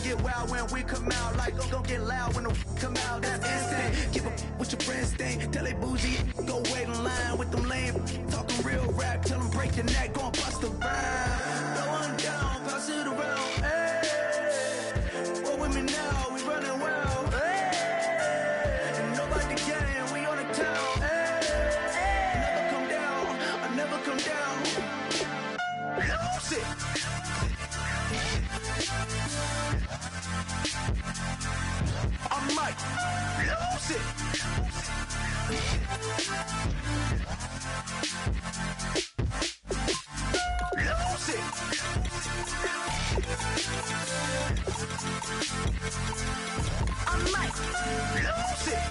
get wild when we come out. Like, gon' get loud when the come out. That's instant. Keep up with your friends thing. Tell they bougie, go wait in line with them lame. Talking real rap, tell them break your neck, gon' bust a rhyme. Throw one down, pass it around. Hey, roll with me now, we running wild. Hey, and nobody can, we on the town. Hey, never come down, I never come down. Lose it. I might lose it. Lose it. I might lose it.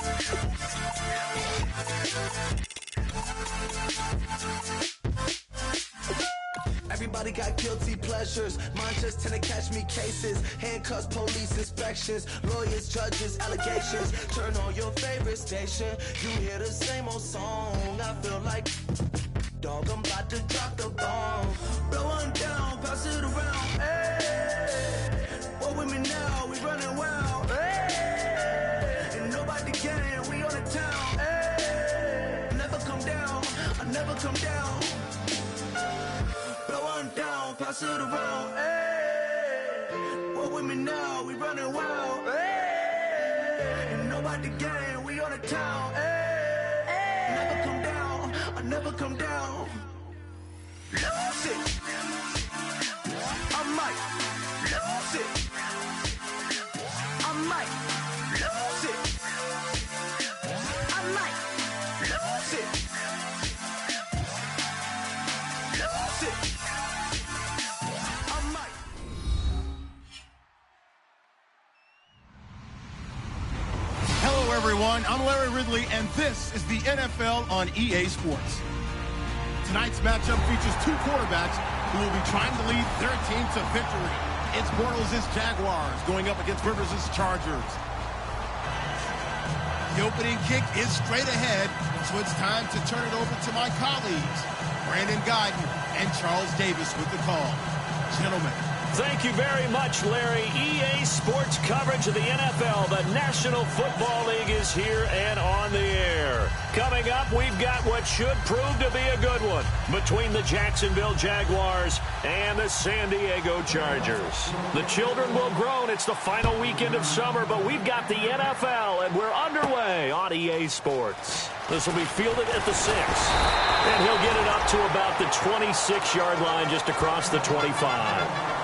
Everybody got guilty pleasures. Mine just tend to catch me cases. Handcuffs, police inspections, lawyers, judges, allegations. Turn on your favorite station. You hear the same old song. I feel like, dog, I'm about to drop the bomb. Blow one down, pass it around. Hey, roll with me now, we running wild. Hey, and nobody can, we on the town. Hey, never come down, I never come down. Blow one down, pass it around. Hey, roll with me now, we running wild. Hey, and nobody can, we on the town. Hey, never come down, I never come down. Lose it. I might lose it. I might lose it. I might lose it. Lose it. I might. Hello, everyone. I'm Larry Ridley, and this is the NFL on EA Sports. Tonight's matchup features two quarterbacks who will be trying to lead their team to victory. It's Bortles' Jaguars going up against Rivers' Chargers. The opening kick is straight ahead, so it's time to turn it over to my colleagues, Brandon Guyton and Charles Davis with the call. Gentlemen. Thank you very much, Larry. EA Sports coverage of the NFL. The National Football League is here and on the air. Coming up, we've got what should prove to be a good one between the Jacksonville Jaguars and the San Diego Chargers. The children will grow, and it's the final weekend of summer, but we've got the NFL, and we're underway on EA Sports. This will be fielded at the 6, and he'll get it up to about the 26-yard line just across the 25.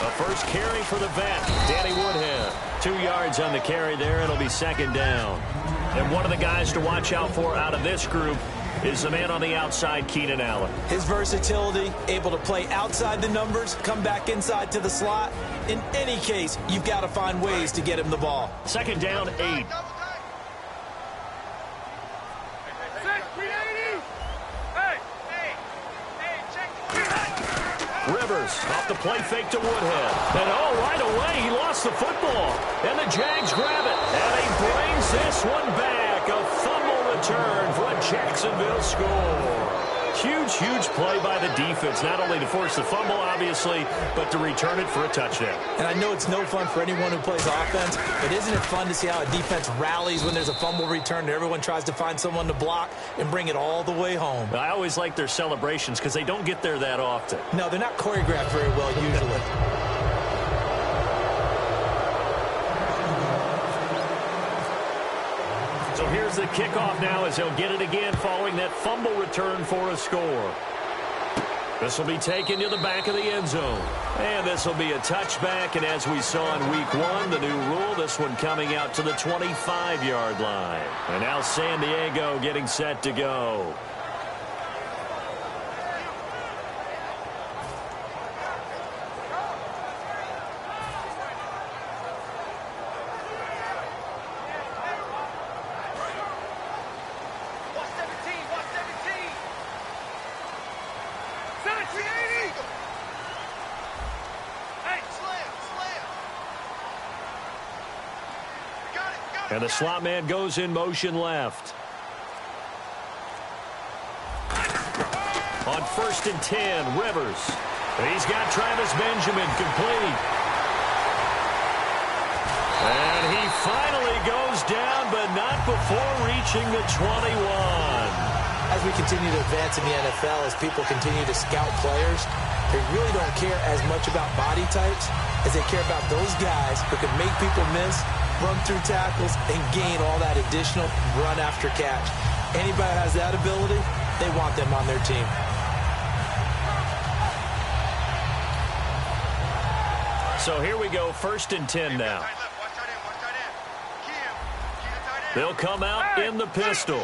A first carry for the vet, Danny Woodhead. 2 yards on the carry there. It'll be second down. And one of the guys to watch out for out of this group is the man on the outside, Keenan Allen. His versatility, able to play outside the numbers, come back inside to the slot. In any case, you've got to find ways to get him the ball. Second down, 8. Rivers off the play fake to Woodhead. And right away, he lost the football. And the Jags grab it. And he brings this one back. A fumble return for a Jacksonville score. Huge play by the defense, not only to force the fumble, obviously, but to return it for a touchdown. And I know it's no fun for anyone who plays offense, but isn't it fun to see how a defense rallies when there's a fumble return and everyone tries to find someone to block and bring it all the way home? I always like their celebrations because they don't get there that often. No, they're not choreographed very well usually. So here's the kickoff now as he'll get it again following that fumble return for a score. This will be taken to the back of the end zone. And this will be a touchback. And as we saw in week 1, the new rule, this one coming out to the 25-yard line. And now San Diego getting set to go. And the slot man goes in motion left. On 1st and 10, Rivers. He's got Travis Benjamin complete. And he finally goes down, but not before reaching the 21. As we continue to advance in the NFL, as people continue to scout players, they really don't care as much about body types as they care about those guys who can make people miss, run through tackles, and gain all that additional run after catch. Anybody who has that ability, they want them on their team. So here we go, 1st and 10 now. They'll come out in the pistol.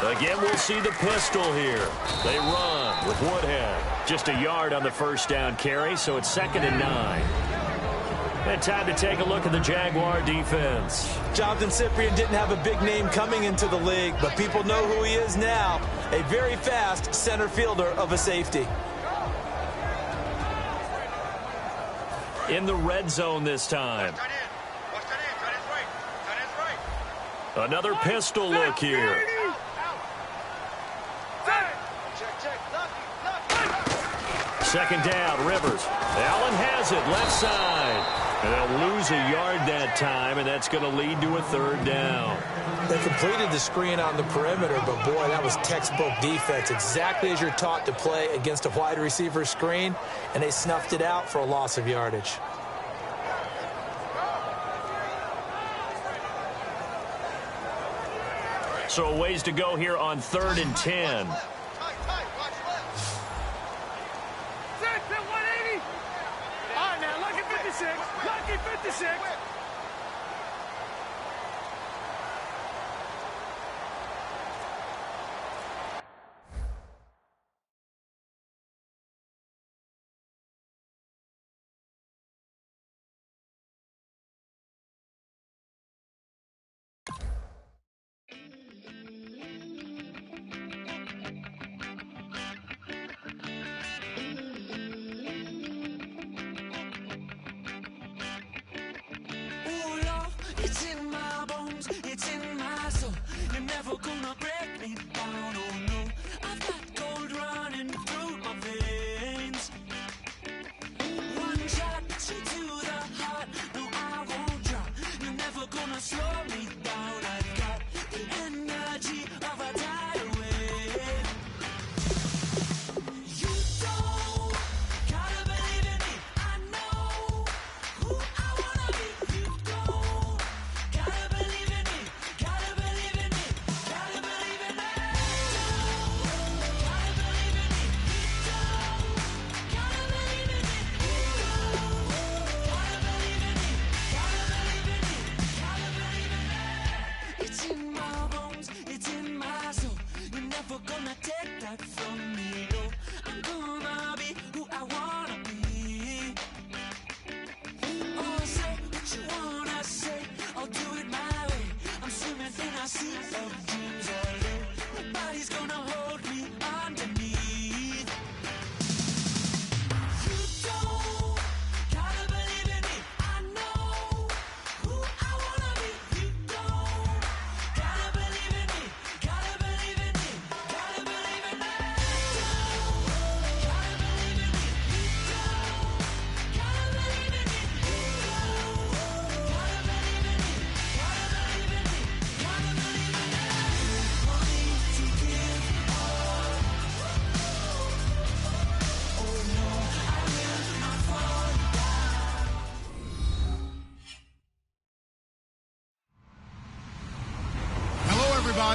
Again, we'll see the pistol here. They run with Woodhead. Just a yard on the first down carry, so it's 2nd and 9. And time to take a look at the Jaguar defense. Jonathan Cyprien didn't have a big name coming into the league, but people know who he is now. A very fast center fielder of a safety. In the red zone this time. Another pistol look here. Second down, Rivers. Allen has it, left side. And they'll lose a yard that time, and that's going to lead to a 3rd down. They completed the screen on the perimeter, but boy, that was textbook defense. Exactly as you're taught to play against a wide receiver screen, and they snuffed it out for a loss of yardage. So a ways to go here on 3rd and 10. Lucky 56. It's in my bones, it's in my soul. You're never gonna break me down, oh no. I've got gold running through my veins. One shot straight to the heart. No, I won't drop. You're never gonna slow me down. I've got the energy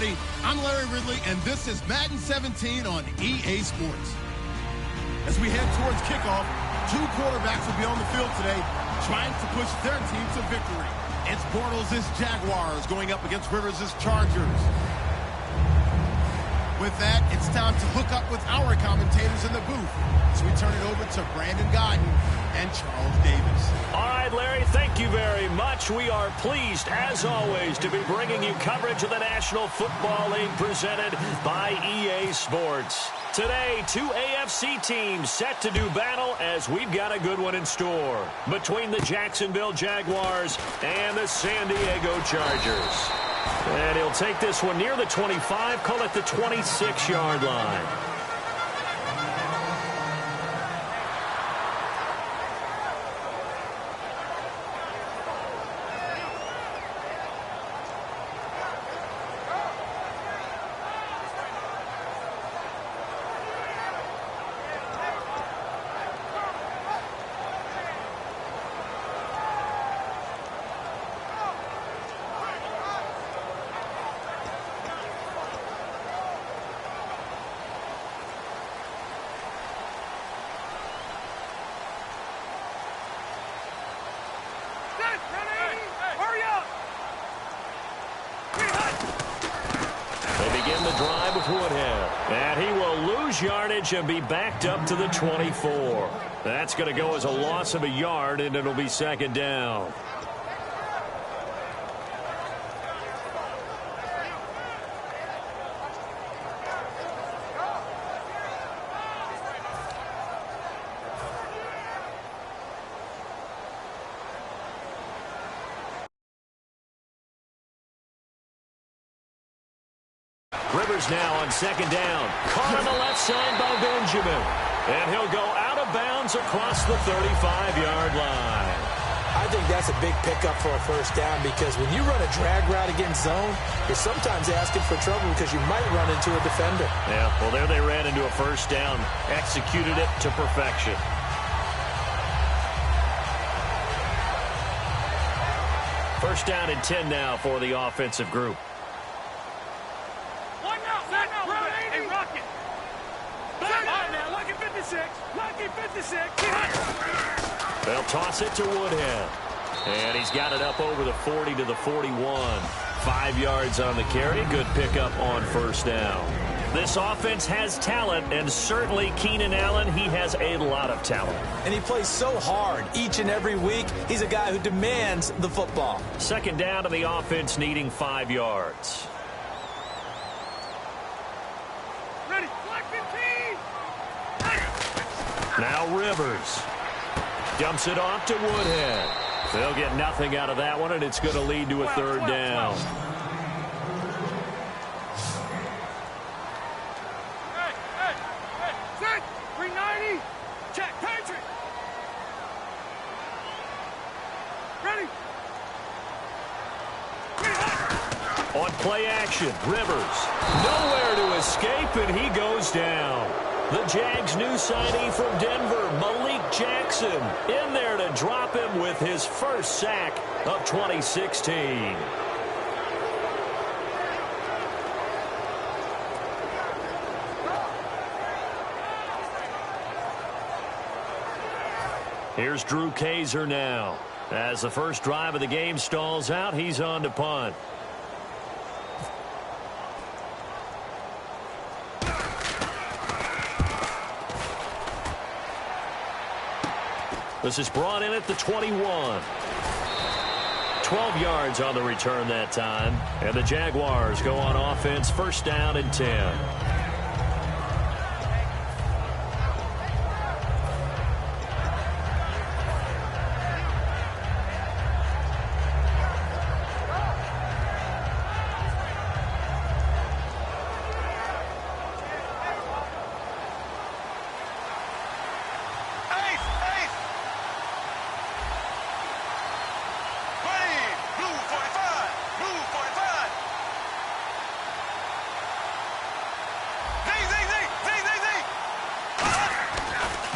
everybody. I'm Larry Ridley, and this is Madden 17 on EA Sports. As we head towards kickoff, two quarterbacks will be on the field today trying to push their team to victory. It's Bortles' Jaguars going up against Rivers' Chargers. With that, it's time to hook up with our commentators in the booth as we turn it over to Brandon Godden and Charles Davis. All right, Larry, thank you very much. We are pleased, as always, to be bringing you coverage of the National Football League presented by EA Sports. Today, two AFC teams set to do battle as we've got a good one in store between the Jacksonville Jaguars and the San Diego Chargers. And he'll take this one near the 25, call it the 26-yard line. Drive with Woodhead, and he will lose yardage and be backed up to the 24. That's going to go as a loss of a yard, and it'll be second down. Rivers now on second down. Caught on the left side by Benjamin. And he'll go out of bounds across the 35-yard line. I think that's a big pickup for a first down because when you run a drag route against zone, you're sometimes asking for trouble because you might run into a defender. Yeah, well, there they ran into a first down. Executed it to perfection. First down and 10 now for the offensive group. Lucky 56. They'll toss it to Woodhead. And he's got it up over the 40 to the 41. 5 yards on the carry. Good pickup on first down. This offense has talent, and certainly Keenan Allen, he has a lot of talent. And he plays so hard each and every week. He's a guy who demands the football. Second down to the offense needing 5 yards. Ready. Black 15. Now Rivers dumps it off to Woodhead. They'll get nothing out of that one, and it's going to lead to a third down. Hey. Set. 390. Check. Patrick. Ready. On play action, Rivers. Nowhere to escape, and he goes down. The Jags' new signee from Denver, Malik Jackson, in there to drop him with his first sack of 2016. Here's Drew Kaiser now. As the first drive of the game stalls out, he's on to punt. This is brought in at the 21. 12 yards on the return that time. And the Jaguars go on offense, first down and 10.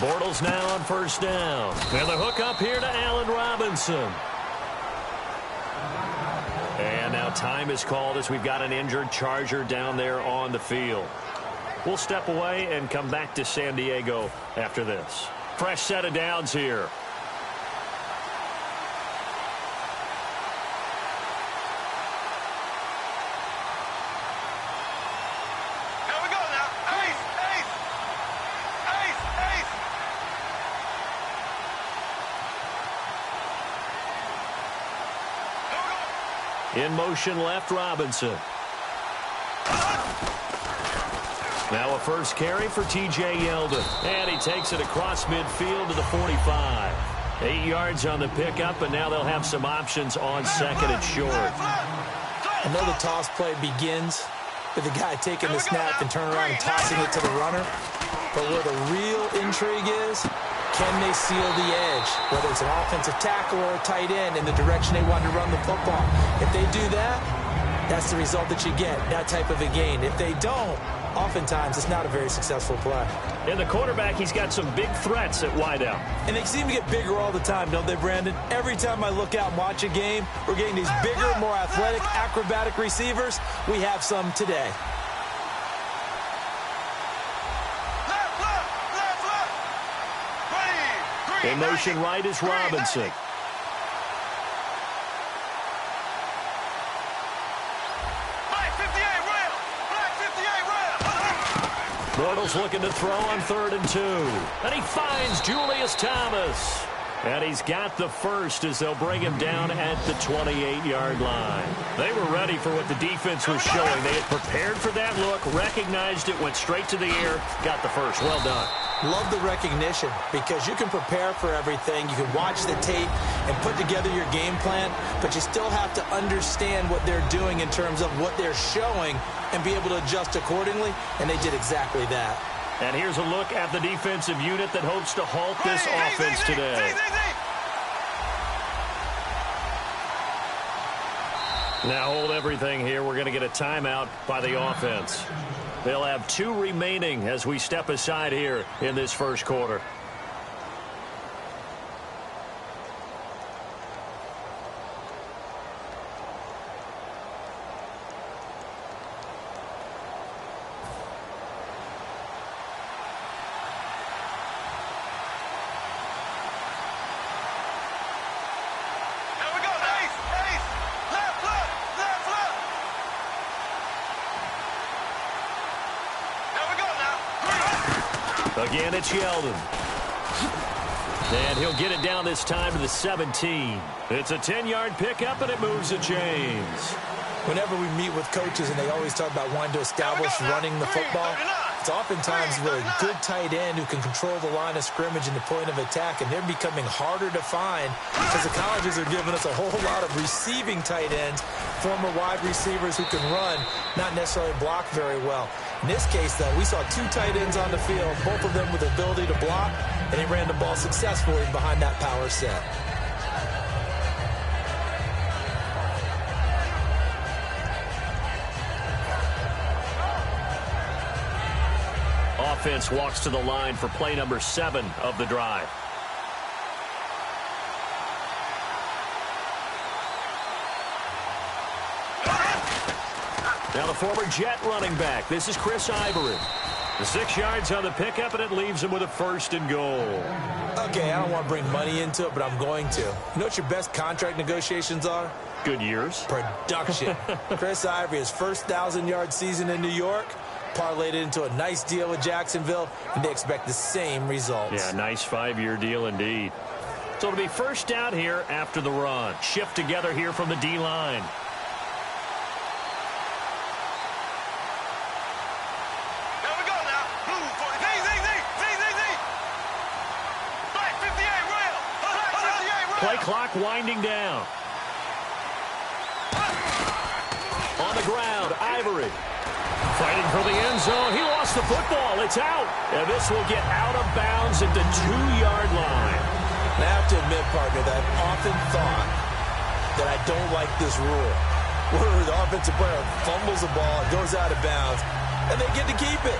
Bortles now on first down. And the hook up here to Allen Robinson. And now Now time is called as we've got an injured Charger down there on the field. We'll step away and come back to San Diego after this. Fresh set of downs here. In motion left, Robinson. Now a first carry for T.J. Yeldon. And he takes it across midfield to the 45. 8 yards on the pickup, and now they'll have some options on second and short. I know the toss play begins with the guy taking the snap and turning around and tossing it to the runner. But where the real intrigue is, can they seal the edge, whether it's an offensive tackle or a tight end, in the direction they want to run the football? If they do that, that's the result that you get, that type of a gain. If they don't, oftentimes it's not a very successful play. And the quarterback, he's got some big threats at wideout. And they seem to get bigger all the time, don't they, Brandon? Every time I look out and watch a game, we're getting these bigger, more athletic, acrobatic receivers. We have some today. In motion right is Robinson. Bortles looking to throw on 3rd and 2. And he finds Julius Thomas. And he's got the first as they'll bring him down at the 28-yard line. They were ready for what the defense was showing. They had prepared for that look, recognized it, went straight to the air, got the first. Well done. Love the recognition, because you can prepare for everything. You can watch the tape and put together your game plan, but you still have to understand what they're doing in terms of what they're showing and be able to adjust accordingly, and they did exactly that. And here's a look at the defensive unit that hopes to halt this offense today. Now hold everything here. We're going to get a timeout by the offense. They'll have 2 remaining as we step aside here in this first quarter. Again, it's Yeldon. And he'll get it down this time to the 17. It's a 10-yard pickup, and it moves the chains. Whenever we meet with coaches, and they always talk about wanting to establish running the football, it's oftentimes with a good tight end who can control the line of scrimmage and the point of attack, and they're becoming harder to find because the colleges are giving us a whole lot of receiving tight ends, former wide receivers who can run, not necessarily block very well. In this case, though, we saw 2 tight ends on the field, both of them with the ability to block, and they ran the ball successfully behind that power set. Offense walks to the line for play number 7 of the drive. Now the former Jet running back. This is Chris Ivory. The 6 yards on the pickup, and it leaves him with a 1st and goal. Okay, I don't want to bring money into it, but I'm going to. You know what your best contract negotiations are? Good years. Production. Chris Ivory, his first 1,000-yard season in New York, parlayed it into a nice deal with Jacksonville, and they expect the same results. Yeah, nice 5-year deal indeed. So it'll be first down here after the run. Shift together here from the D-line. Play clock winding down. On the ground, Ivory. Fighting for the end zone. He lost the football. It's out. And this will get out of bounds at the 2-yard line. And I have to admit, partner, that I've often thought that I don't like this rule. Where the offensive player fumbles the ball, it goes out of bounds. and they get to keep it.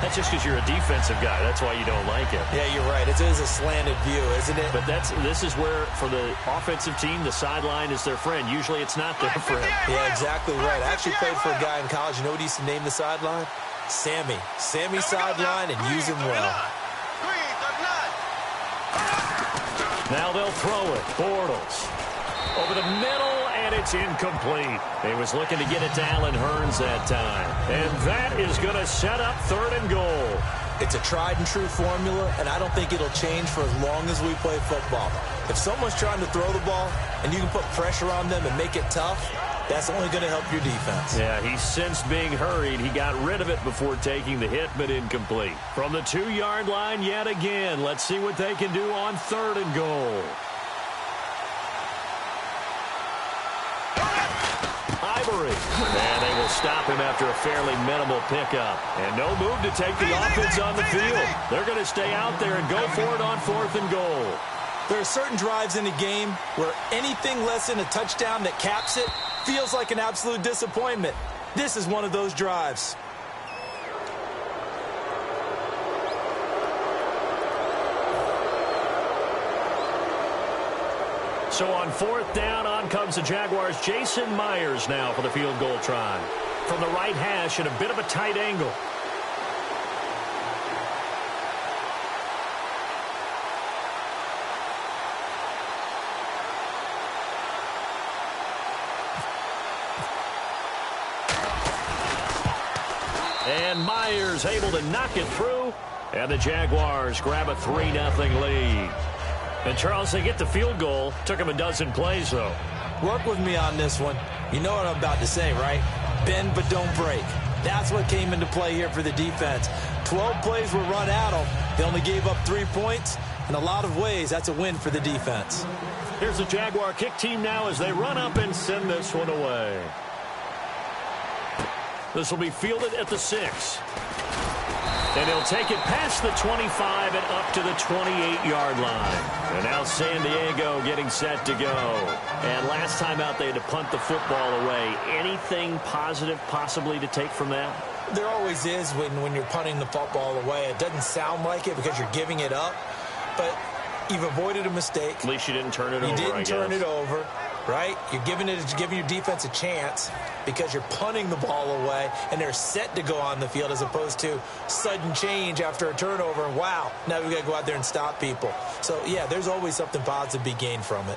That's just because you're a defensive guy. That's why you don't like it. Yeah, you're right. It is a slanted view, isn't it? But this is where, for the offensive team, the sideline is their friend. Usually it's not their friend. Yeah, exactly right. I actually played for a guy in college. You know what he used to name the sideline? Sammy. Sammy sideline, and use him well. Now they'll throw it. Bortles. Over the middle, and it's incomplete. He was looking to get it to Allen Hurns that time. And that is going to set up 3rd and goal. It's a tried-and-true formula, and I don't think it'll change for as long as we play football. If someone's trying to throw the ball, and you can put pressure on them and make it tough, that's only going to help your defense. Yeah, he sensed being hurried. He got rid of it before taking the hit, but incomplete. From the 2-yard line yet again. Let's see what they can do on 3rd and goal. And they will stop him after a fairly minimal pickup. And no move to take the offense on the field. They're going to stay out there and go for it on 4th and goal. There are certain drives in the game where anything less than a touchdown that caps it feels like an absolute disappointment. This is one of those drives. So on 4th down, on comes the Jaguars' Jason Myers now for the field goal try. From the right hash at a bit of a tight angle. And Myers able to knock it through. And the Jaguars grab a 3-0 lead. And, Charles, they get the field goal. Took him a dozen plays, though. Work with me on this one. You know what I'm about to say, right? Bend but don't break. That's what came into play here for the defense. 12 plays were run at them. They only gave up 3 points. In a lot of ways, that's a win for the defense. Here's the Jaguar kick team now as they run up and send this one away. This will be fielded at the 6. And he'll take it past the 25 and up to the 28-yard line. And now San Diego getting set to go. And last time out, they had to punt the football away. Anything positive possibly to take from that? There always is when you're punting the football away. It doesn't sound like it because you're giving it up. But you've avoided a mistake. At least you didn't turn it over, You didn't turn it over, right? You're giving your defense a chance because you're punting the ball away, and they're set to go on the field as opposed to sudden change after a turnover. And wow, now we've got to go out there and stop people. So, yeah, there's always something positive to be gained from it.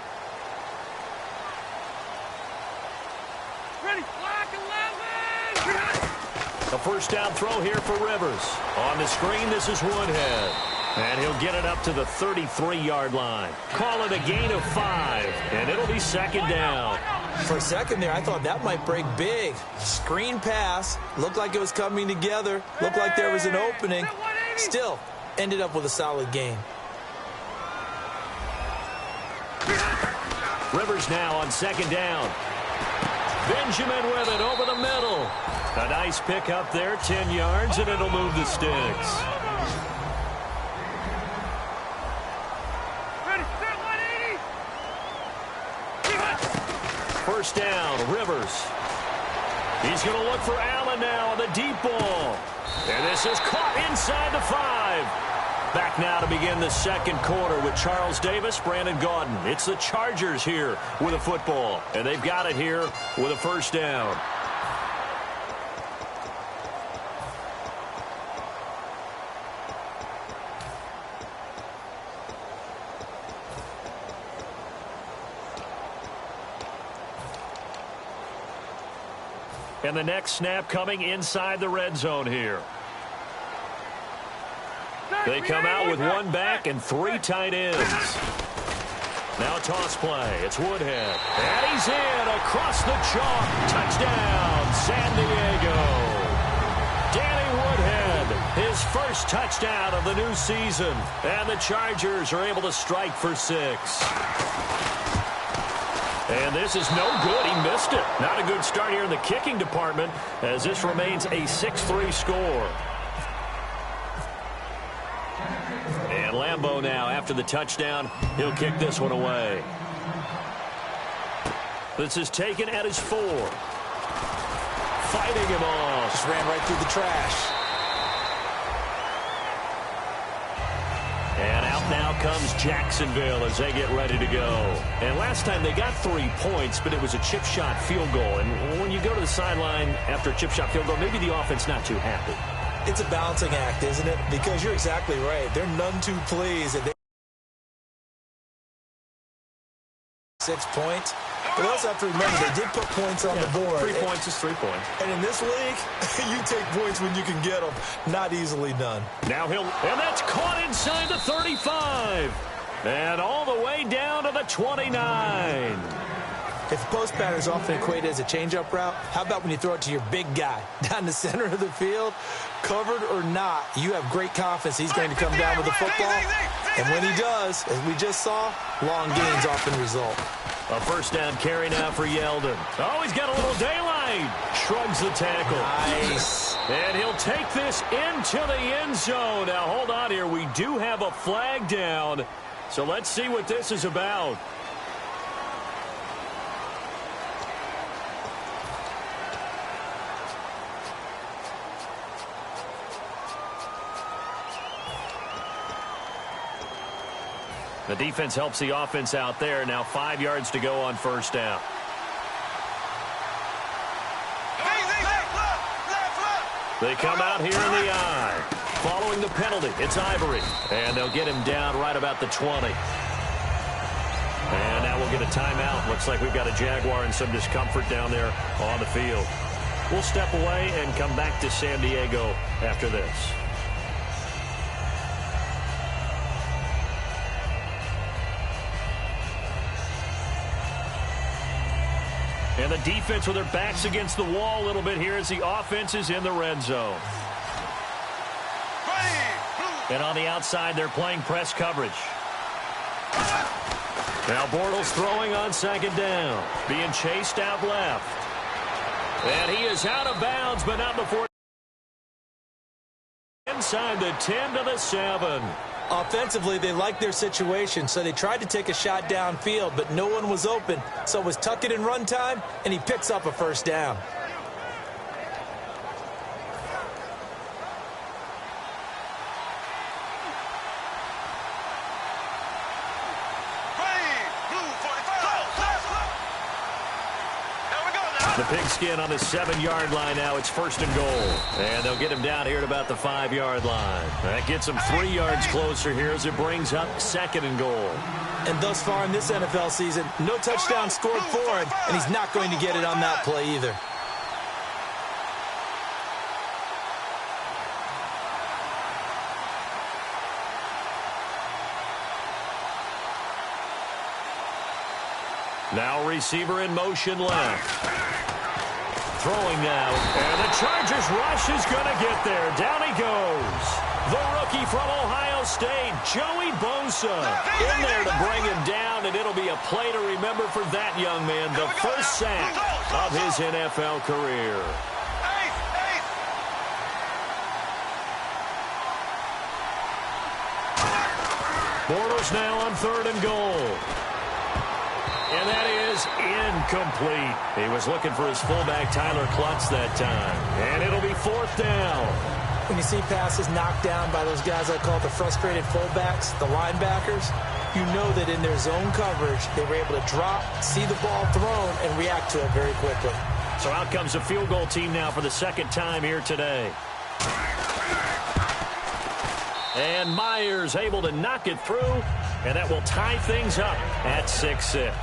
Ready, black 11! A first down throw here for Rivers. On the screen, this is Woodhead. And he'll get it up to the 33-yard line. Call it a gain of 5, and it'll be 2nd down. For a second there, I thought that might break big. Screen pass. Looked like it was coming together. Looked like there was an opening. Still, ended up with a solid gain. Rivers now on 2nd down. Benjamin with it over the middle. A nice pick up there, 10 yards, and it'll move the sticks. First down, Rivers. He's going to look for Allen now on the deep ball. And this is caught inside the 5. Back now to begin the 2nd quarter with Charles Davis, Brandon Gaudin. It's the Chargers here with a football. And they've got it here with a first down. And the next snap coming inside the red zone here. They come out with 1 back and 3 tight ends. Now a toss play. It's Woodhead. And he's in across the chalk. Touchdown, San Diego. Danny Woodhead, his first touchdown of the new season. And the Chargers are able to strike for 6. And this is no good. He missed it. Not a good start here in the kicking department as this remains a 6-3 score. And Lambeau now, after the touchdown, he'll kick this one away. This is taken at his 4. fighting him off. Just ran right through the trash. And out now comes Jacksonville as they get ready to go. And last time they got 3 points, but it was a chip shot field goal. And when you go to the sideline after a chip shot field goal, maybe the offense not too happy. It's a balancing act, isn't it? Because you're exactly right. They're none too pleased. 6 points. But we also have to remember they did put points on the board. 3 points is 3 points. And in this league, you take points when you can get them. Not easily done. Now and that's caught inside the 35. And all the way down to the 29. If the post pattern is often equated as a change-up route, how about when you throw it to your big guy down the center of the field? Covered or not, you have great confidence he's going to come down with the football. And when he does, as we just saw, long gains often result. A first down carry now for Yeldon. Oh, he's got a little daylight. Shrugs the tackle. Nice. And he'll take this into the end zone. Now, hold on here. We do have a flag down. So let's see what this is about. The defense helps the offense out there. Now 5 yards to go on first down. They come out here in the I. Following the penalty, it's Ivory. And they'll get him down right about the 20. And now we'll get a timeout. Looks like we've got a Jaguar in some discomfort down there on the field. We'll step away and come back to San Diego after this. And the defense with their backs against the wall a little bit here as the offense is in the red zone. And on the outside, they're playing press coverage. Now Bortles throwing on second down. Being chased out left. And he is out of bounds, but not before. Inside the 10 to the 7. Offensively, they liked their situation, so they tried to take a shot downfield, but no one was open. So it was tuck it and run time, and he picks up a first down. The pigskin on the 7-yard line now. It's first and goal. And they'll get him down here at about the 5-yard line. That gets him 3 yards closer here as it brings up second and goal. And thus far in this NFL season, no touchdown scored for him, and he's not going to get it on that play either. Now receiver in motion left. Throwing now, and the Chargers rush is going to get there. Down he goes. The rookie from Ohio State, Joey Bosa, in there to bring him down, and it'll be a play to remember for that young man. The first sack of his NFL career. Bortles now on third and goal. And that is incomplete. He was looking for his fullback, Tyler Klutz, that time. And it'll be fourth down. When you see passes knocked down by those guys I call the frustrated fullbacks, the linebackers, you know that in their zone coverage, they were able to drop, see the ball thrown, and react to it very quickly. So out comes the field goal team now for the second time here today. And Myers able to knock it through. And that will tie things up at 6-6.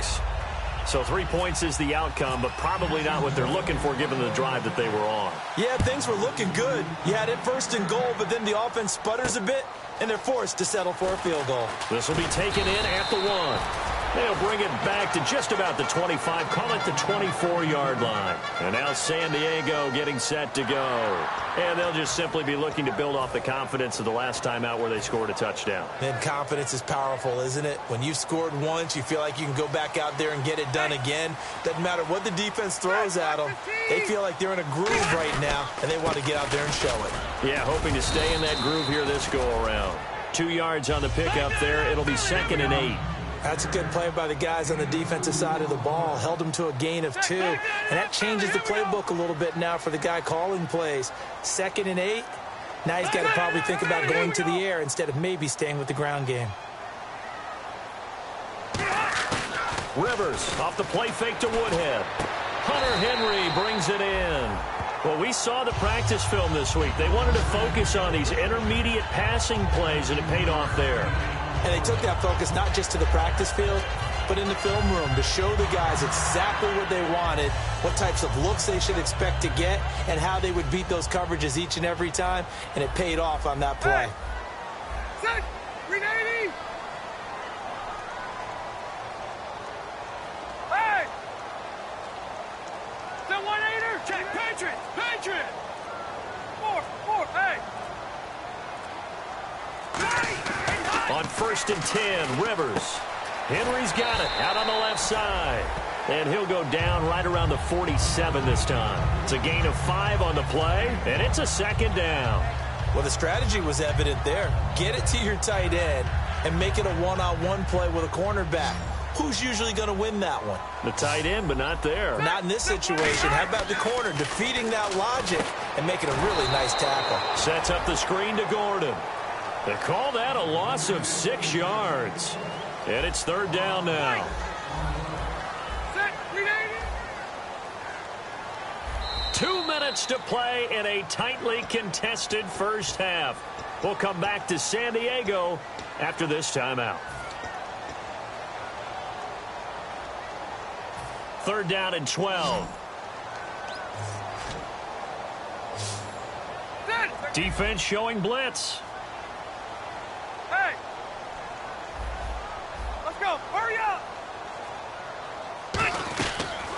So 3 points is the outcome, but probably not what they're looking for given the drive that they were on. Yeah, things were looking good. You had it first and goal, but then the offense sputters a bit, and they're forced to settle for a field goal. This will be taken in at the 1. They'll bring it back to just about the 25, call it the 24-yard line. And now San Diego getting set to go. And they'll just simply be looking to build off the confidence of the last time out where they scored a touchdown. And confidence is powerful, isn't it? When you've scored once, you feel like you can go back out there and get it done again. Doesn't matter what the defense throws at them. They feel like they're in a groove right now, and they want to get out there and show it. Yeah, hoping to stay in that groove here this go-around. 2 yards on the pickup there. It'll be second and 8. That's a good play by the guys on the defensive side of the ball. Held them to a gain of 2. And that changes the playbook a little bit now for the guy calling plays. 2nd and 8. Now he's got to probably think about going to the air instead of maybe staying with the ground game. Rivers off the play fake to Woodhead. Hunter Henry brings it in. Well, we saw the practice film this week. They wanted to focus on these intermediate passing plays, and it paid off there. And they took that focus not just to the practice field, but in the film room to show the guys exactly what they wanted, what types of looks they should expect to get, and how they would beat those coverages each and every time, and it paid off on that play. Set! 380! Hey! The 1-8er! Check! Patriot! Patriot! 4, hey! On 1st and 10, Rivers. Henry's got it out on the left side. And he'll go down right around the 47 this time. It's a gain of 5 on the play, and it's a 2nd down. Well, the strategy was evident there. Get it to your tight end and make it a one-on-one play with a cornerback. Who's usually going to win that one? The tight end, but not there. Not in this situation. How about the corner defeating that logic and making a really nice tackle? Sets up the screen to Gordon. They call that a loss of 6 yards. And it's 3rd down now. Set! 380! 2 minutes to play in a tightly contested first half. We'll come back to San Diego after this timeout. 3rd down and 12. Defense showing blitz. Hey! Let's go! Hurry up!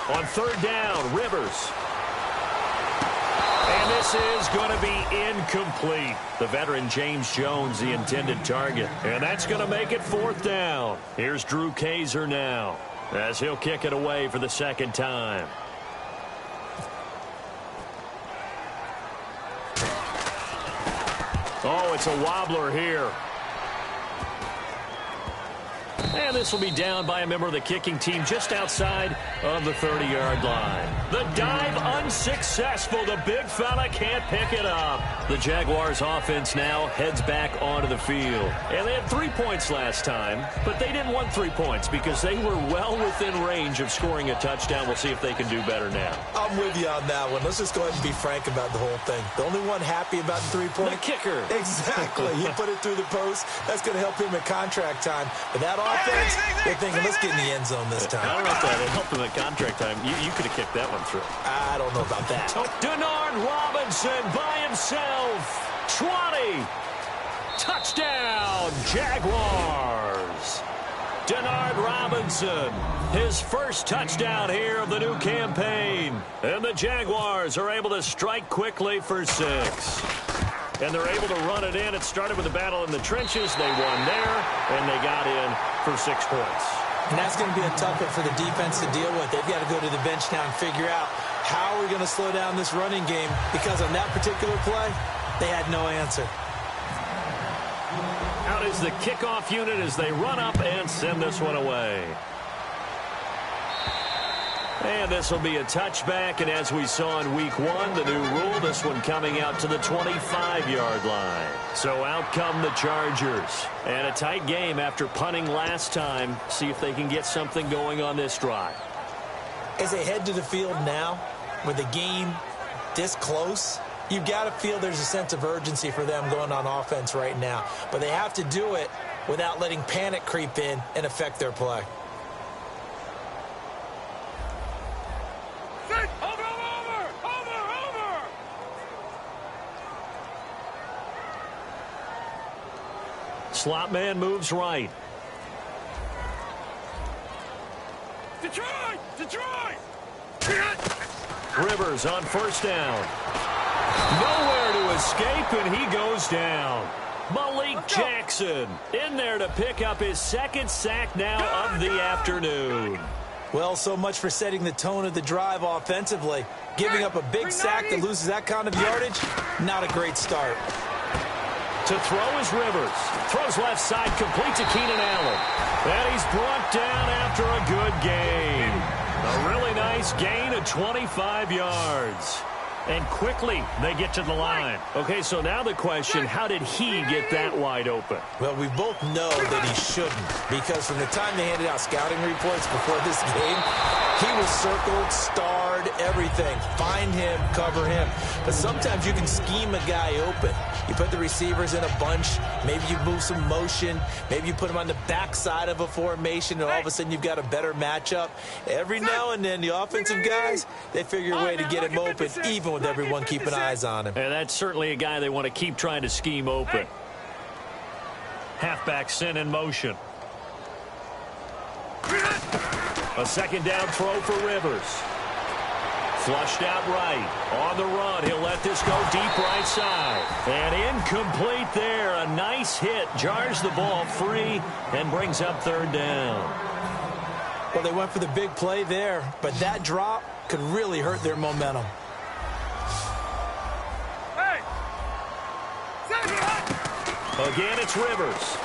On 3rd down, Rivers. And this is going to be incomplete. The veteran James Jones, the intended target. And that's going to make it 4th down. Here's Drew Kaiser now, as he'll kick it away for the 2nd time. Oh, it's a wobbler here. And this will be down by a member of the kicking team just outside of the 30-yard line. The dive unsuccessful. The big fella can't pick it up. The Jaguars offense now heads back onto the field. And they had 3 points last time, but they didn't want 3 points because they were well within range of scoring a touchdown. We'll see if they can do better now. I'm with you on that one. Let's just go ahead and be frank about the whole thing. The only one happy about the 3-point. The kicker. Exactly. He put it through the post. That's going to help him at contract time. But that offense, they're thinking, let's get in the end zone this time. I don't know if that helped him at contract time. You could have kicked that one through. I don't know about that. Denard Robinson by himself. 20. Touchdown, Jaguars. Denard Robinson, his first touchdown here of the new campaign. And the Jaguars are able to strike quickly for 6. And they're able to run it in. It started with a battle in the trenches. They won there, and they got in for 6 points. And that's going to be a tough one for the defense to deal with. They've got to go to the bench now and figure out how are we going to slow down this running game, because on that particular play, they had no answer. Out is the kickoff unit as they run up and send this one away. And this will be a touchback, and as we saw in week 1, the new rule, this one coming out to the 25-yard line. So out come the Chargers. And a tight game after punting last time. See if they can get something going on this drive. As they head to the field now, with the game this close, you've got to feel there's a sense of urgency for them going on offense right now. But they have to do it without letting panic creep in and affect their play. Over! Slot man moves right. Detroit! Rivers on 1st down. Nowhere to escape, and he goes down. Malik Jackson in there to pick up his 2nd sack now of the afternoon. Well, so much for setting the tone of the drive offensively. Giving up a big sack that loses that kind of yardage, not a great start. To throw is Rivers. Throws left side, complete to Keenan Allen. And he's brought brought down after a good gain. A really nice gain of 25 yards. And quickly, they get to the line. Okay, so now the question, how did he get that wide open? Well, we both know that he shouldn't, because from the time they handed out scouting reports before this game, he was circled, starred, everything. Find him, cover him. But sometimes you can scheme a guy open. You put the receivers in a bunch. Maybe you move some motion. Maybe you put them on the backside of a formation, and all of a sudden you've got a better matchup. Every now and then, the offensive guys, they figure a way to get him open, even with everyone keeping eyes on him. And that's certainly a guy they want to keep trying to scheme open. Halfback sent in motion. A second down throw for Rivers. Flushed out right. On the run, he'll let this go deep right side. And incomplete there. A nice hit. Jars the ball free and brings up third down. Well, they went for the big play there, but that drop could really hurt their momentum. Again, it's Rivers.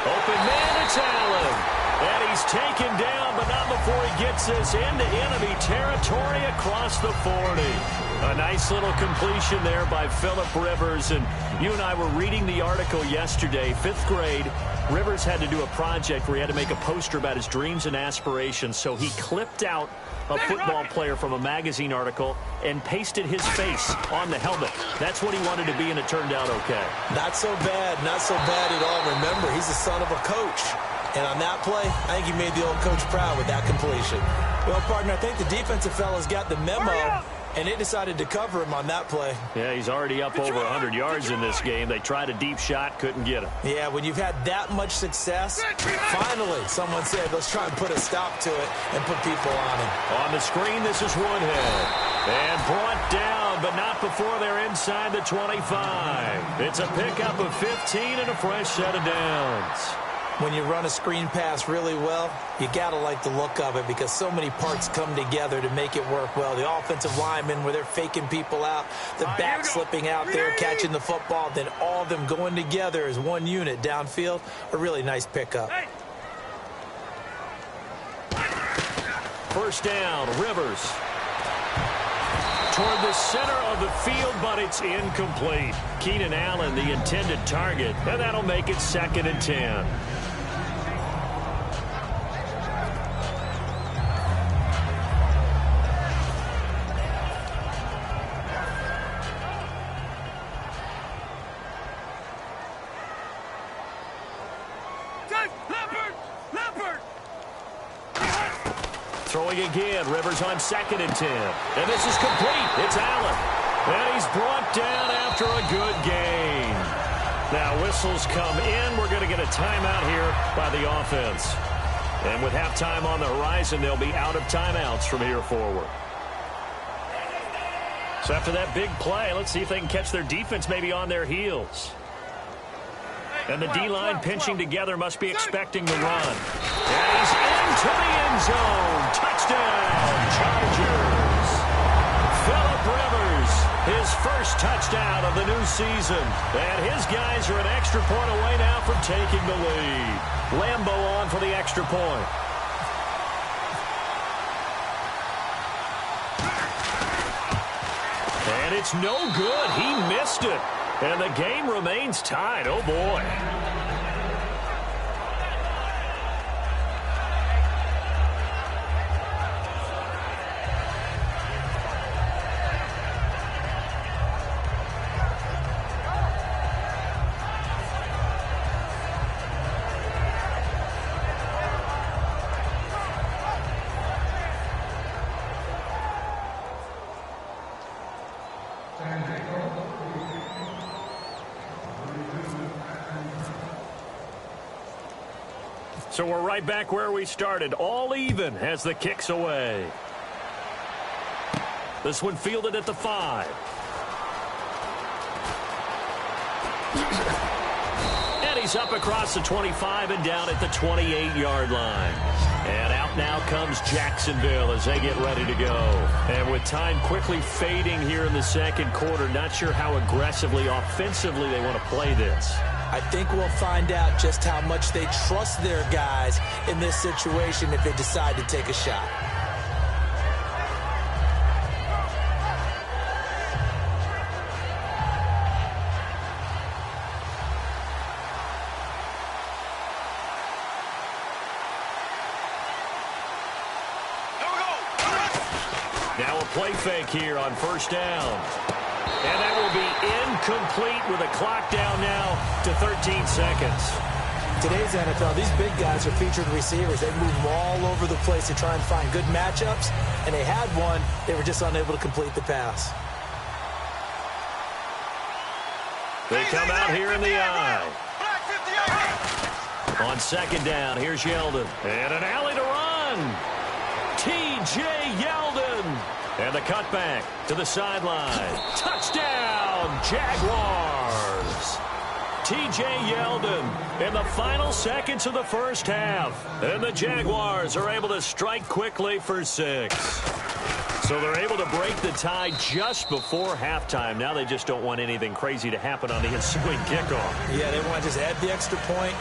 Open man, it's Allen. And he's taken down, but not before he gets this into enemy territory across the 40. A nice little completion there by Phillip Rivers. And you and I were reading the article yesterday, 5th grade. Rivers had to do a project where he had to make a poster about his dreams and aspirations. So he clipped out a football player from a magazine article and pasted his face on the helmet. That's what he wanted to be, and it turned out okay. Not so bad. Not so bad at all. Remember, he's the son of a coach. And on that play, I think he made the old coach proud with that completion. Well, partner, I think the defensive fellas got the memo, and they decided to cover him on that play. Yeah, he's already up over 100 yards in this game. They tried a deep shot, couldn't get him. Yeah, when you've had that much success, finally someone said, let's try and put a stop to it and put people on him. On the screen, this is Woodhead. And brought down, but not before they're inside the 25. It's a pickup of 15 and a fresh set of downs. When you run a screen pass really well, you got to like the look of it because so many parts come together to make it work well. The offensive linemen where they're faking people out, the back slipping out there, catching the football, then all of them going together as one unit downfield. A really nice pickup. First down, Rivers. Toward the center of the field, but it's incomplete. Keenan Allen, the intended target, and that'll make it 2nd and 10. Throwing again, Rivers on 2nd and 10. And this is complete. It's Allen. And he's brought down after a good gain. Now whistles come in. We're going to get a timeout here by the offense. And with halftime on the horizon, they'll be out of timeouts from here forward. So after that big play, let's see if they can catch their defense maybe on their heels. And the D-line pinching together must be expecting the run. And he's into the end zone. Touchdown, Chargers. Phillip Rivers, his first touchdown of the new season. And his guys are an extra point away now from taking the lead. Lambo on for the extra point. And it's no good. He missed it. And the game remains tied. Oh, boy. So we're right back where we started, all even as the kick's away. This one fielded at the 5. And he's up across the 25 and down at the 28-yard line. And out now comes Jacksonville as they get ready to go. And with time quickly fading here in the second quarter, not sure how aggressively, offensively they want to play this. I think we'll find out just how much they trust their guys in this situation if they decide to take a shot. Now a play fake here on first down. And that will be incomplete with a clock down now to 13 seconds. Today's NFL, these big guys are featured receivers. They move all over the place to try and find good matchups, and they had one. They were just unable to complete the pass. They come out here in the eye. On second down, here's Yeldon. And an alley to run. T.J. Yeldon. And the cutback to the sideline. Touchdown, Jaguars. T.J. Yeldon in the final seconds of the first half. And the Jaguars are able to strike quickly for 6. So they're able to break the tie just before halftime. Now they just don't want anything crazy to happen on the ensuing kickoff. Yeah, they want to just add the extra point,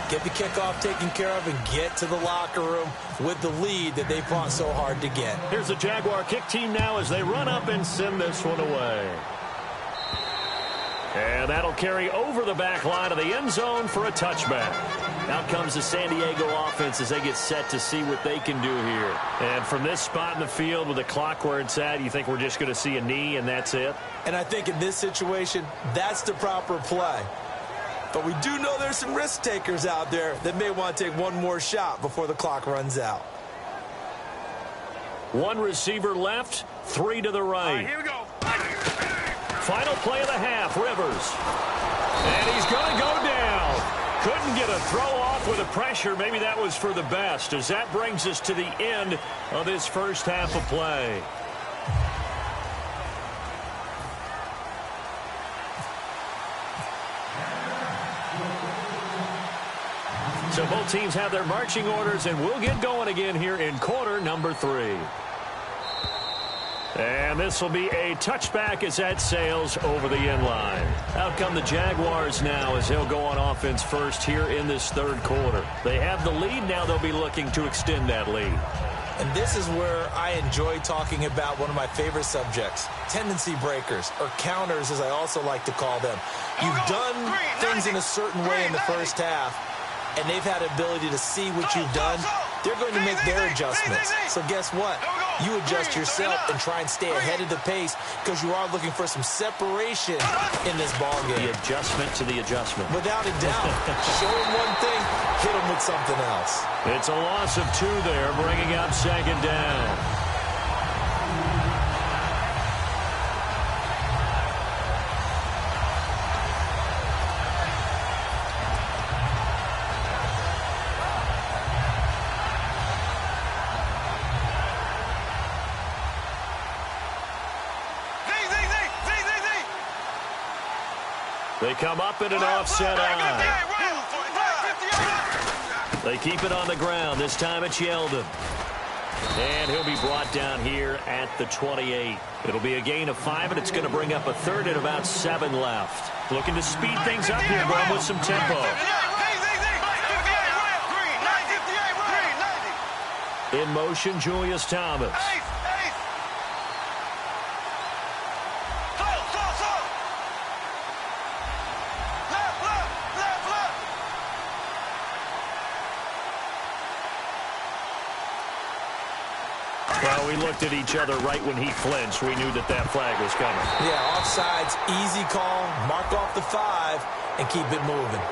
get the kickoff taken care of, and get to the locker room with the lead that they fought so hard to get. Here's the Jaguar kick team now as they run up and send this one away. And that'll carry over the back line of the end zone for a touchback. Out comes the San Diego offense as they get set to see what they can do here. And from this spot in the field with the clock where it's at, you think we're just going to see a knee and that's it? And I think in this situation, that's the proper play. But we do know there's some risk takers out there that may want to take one more shot before the clock runs out. One receiver left, 3 to the right. All right, here we go. Final play of the half, Rivers. And he's going to go down. Couldn't get a throw off with the pressure. Maybe that was for the best, as that brings us to the end of this first half of play. So both teams have their marching orders, and we'll get going again here in quarter number 3. And this will be a touchback as that sails over the end line. Out come the Jaguars now as they'll go on offense first here in this third quarter. They have the lead. Now they'll be looking to extend that lead. And this is where I enjoy talking about one of my favorite subjects, tendency breakers, or counters as I also like to call them. You've done things in a certain way in the first half, and they've had the ability to see what you've done. They're going to make their adjustments. So guess what? You adjust yourself and try and stay ahead of the pace because you are looking for some separation in this ballgame. The adjustment to the adjustment. Without a doubt. Show them one thing, hit them with something else. It's a loss of 2 there, bringing up second down. They come up in an offset eye. They keep it on the ground. This time it's Yeldon. And he'll be brought down here at the 28. It'll be a gain of 5, and it's going to bring up a third at about 7 left. Looking to speed things up here, going with some tempo. In motion, Julius Thomas. Well, we looked at each other right when he flinched. We knew that that flag was coming. Yeah, offsides, easy call, mark off the 5, and keep it moving.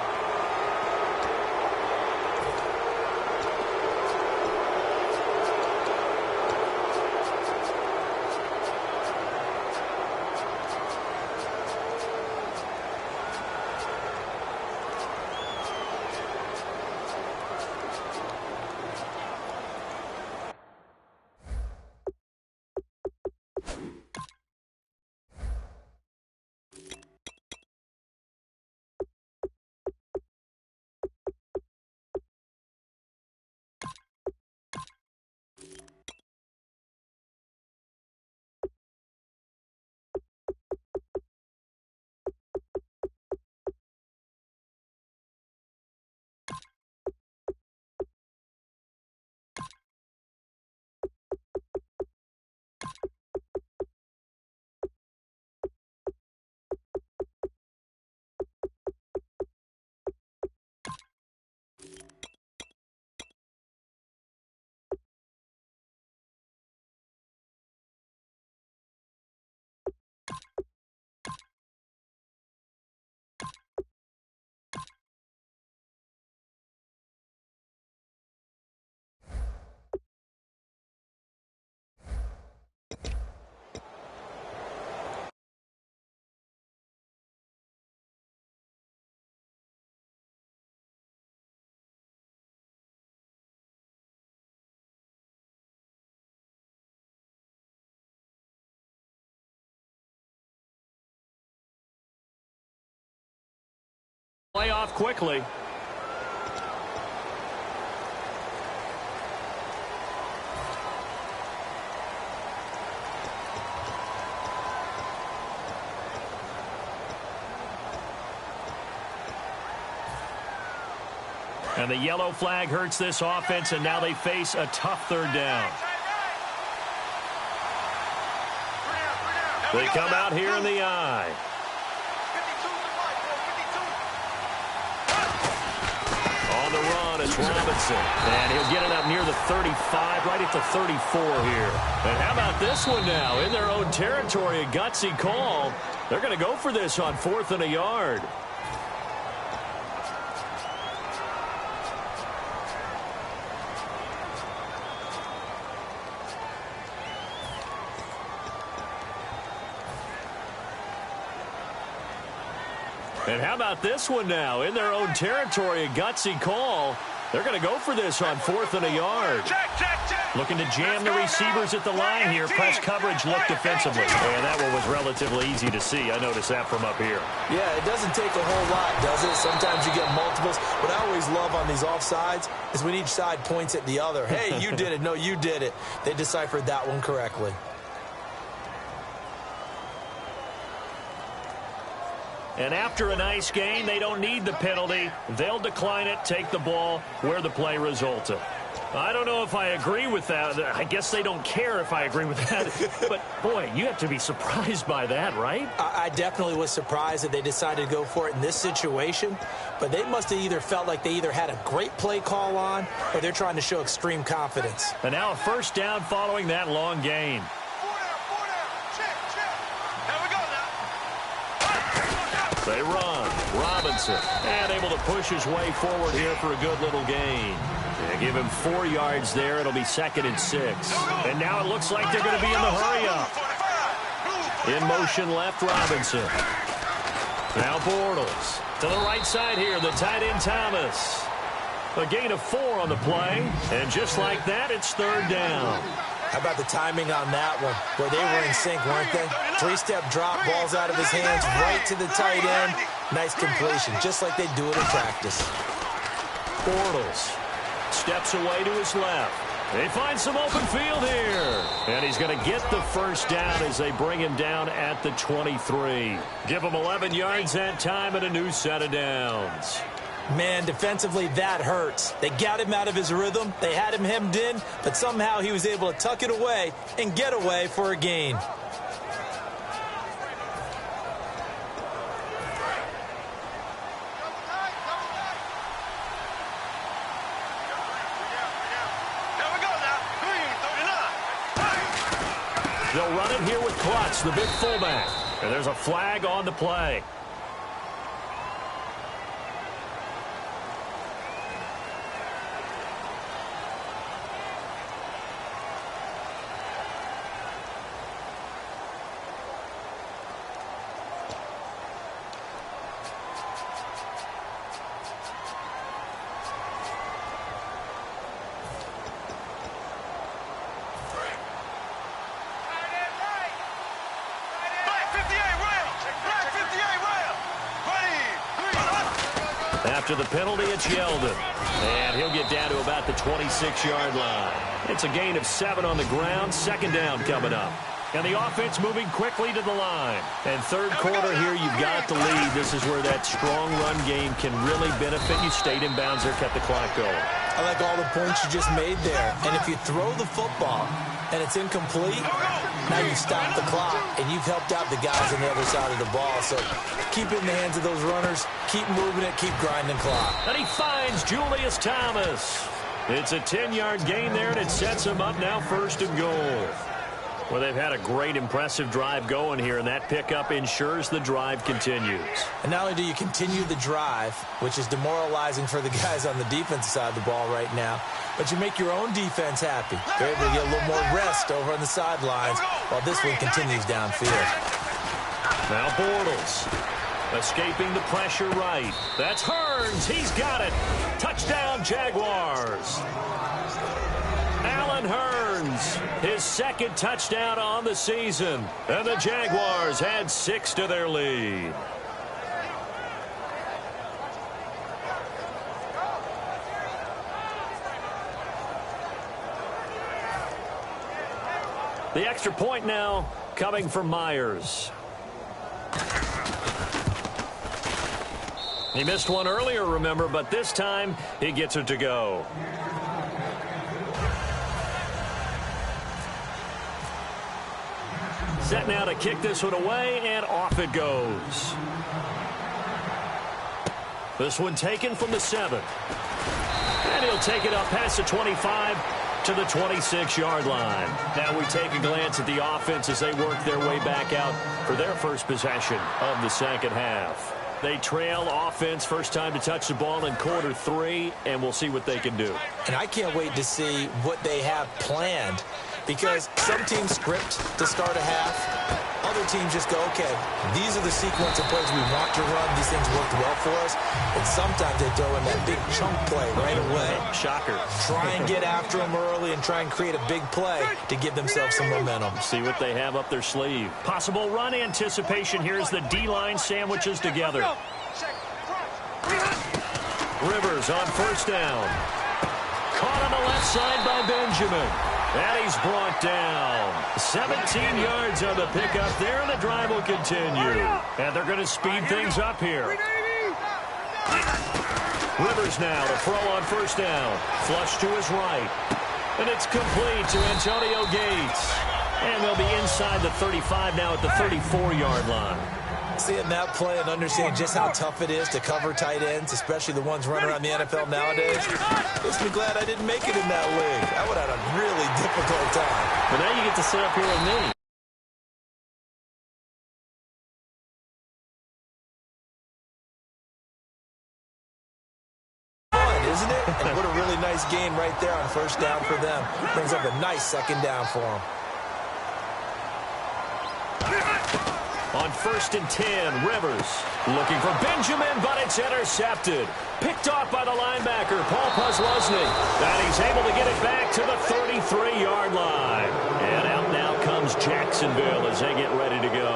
Play off quickly. And the yellow flag hurts this offense, and now they face a tough third down. They come out here in the eye. On the run, it's Robinson. And he'll get it up near the 35, right at the 34 here. And how about this one now? In their own territory, a gutsy call. They're going to go for this on 4th and a yard. And how about this one now? In their own territory, a gutsy call. They're going to go for this on 4th and a yard. Looking to jam the receivers at the line here. Press coverage look defensively. And that one was relatively easy to see. I noticed that from up here. Yeah, it doesn't take a whole lot, does it? Sometimes you get multiples. What I always love on these offsides is when each side points at the other. Hey, you did it. No, you did it. They deciphered that one correctly. And after a nice game, they don't need the penalty. They'll decline it, take the ball where the play resulted. I don't know if I agree with that. I guess they don't care if I agree with that. But, boy, you have to be surprised by that, right? I definitely was surprised that they decided to go for it in this situation. But they must have either felt like they either had a great play call on or they're trying to show extreme confidence. And now a first down following that long gain. They run. Robinson. And able to push his way forward here for a good little gain. They give him 4 yards there. It'll be 2nd and 6. And now it looks like they're going to be in the hurry-up. In motion left, Robinson. Now Bortles. To the right side here, the tight end Thomas. A gain of 4 on the play. And just like that, it's 3rd down. How about the timing on that one? Where they were in sync, weren't they? 3-step drop, balls out of his hands, right to the tight end. Nice completion, just like they do it in practice. Bortles steps away to his left. They find some open field here. And he's going to get the first down as they bring him down at the 23. Give him 11 yards that time and a new set of downs. Man, defensively, that hurts. They got him out of his rhythm. They had him hemmed in, but somehow he was able to tuck it away and get away for a gain. They'll run it here with Klutz, the big fullback. And there's a flag on the play. After the penalty, it's Yeldon. And he'll get down to about the 26-yard line. It's a gain of 7 on the ground. 2nd down coming up. And the offense moving quickly to the line. And 3rd quarter here, you've got the lead. This is where that strong run game can really benefit you. Stayed in bounds there, kept the clock going. I like all the points you just made there. And if you throw the football and it's incomplete, now you stop the clock and you've helped out the guys on the other side of the ball. So keep it in the hands of those runners. Keep moving it. Keep grinding clock. And he finds Julius Thomas. It's a 10-yard gain there, and it sets him up now 1st and goal. Well, they've had a great, impressive drive going here, and that pickup ensures the drive continues. And not only do you continue the drive, which is demoralizing for the guys on the defensive side of the ball right now, but you make your own defense happy. They're able to get a little more rest over on the sidelines while this one continues downfield. Now Bortles escaping the pressure right. That's Hearns. He's got it. Touchdown, Jaguars. Allen Hearns, his 2nd touchdown on the season. And the Jaguars add 6 to their lead. The extra point now coming from Myers. He missed one earlier, remember, but this time he gets it to go. Set now to kick this one away, and off it goes. This one taken from the 7. And he'll take it up past the 25 to the 26-yard line. Now we take a glance at the offense as they work their way back out for their first possession of the second half. They trail offense, first time to touch the ball in quarter 3, and we'll see what they can do. And I can't wait to see what they have planned, because some teams script to start a half. Other teams just go, okay, these are the sequence of plays we want to run. These things worked well for us. And sometimes they throw in that big chunk play right away. Shocker. Try and get after them early and try and create a big play to give themselves some momentum. See what they have up their sleeve. Possible run anticipation here as the D-line sandwiches together. Rivers on first down. Caught on the left side by Benjamin. And he's brought down. 17 yards on the pickup there, and the drive will continue. And they're going to speed things up here. Rivers now to throw on first down. Flush to his right. And it's complete to Antonio Gates. And they'll be inside the 35 now at the 34-yard line. Seeing that play and understanding just how tough it is to cover tight ends, especially the ones running around the NFL nowadays, makes me glad I didn't make it in that league. I would have had a really difficult time. But now you get to sit up here with me. Fun, isn't it? And what a really nice game right there on first down for them. Brings up a nice second down for them. On first and 10, Rivers looking for Benjamin, but it's intercepted. Picked off by the linebacker, Paul Posluszny. And he's able to get it back to the 33-yard line. And out now comes Jacksonville as they get ready to go.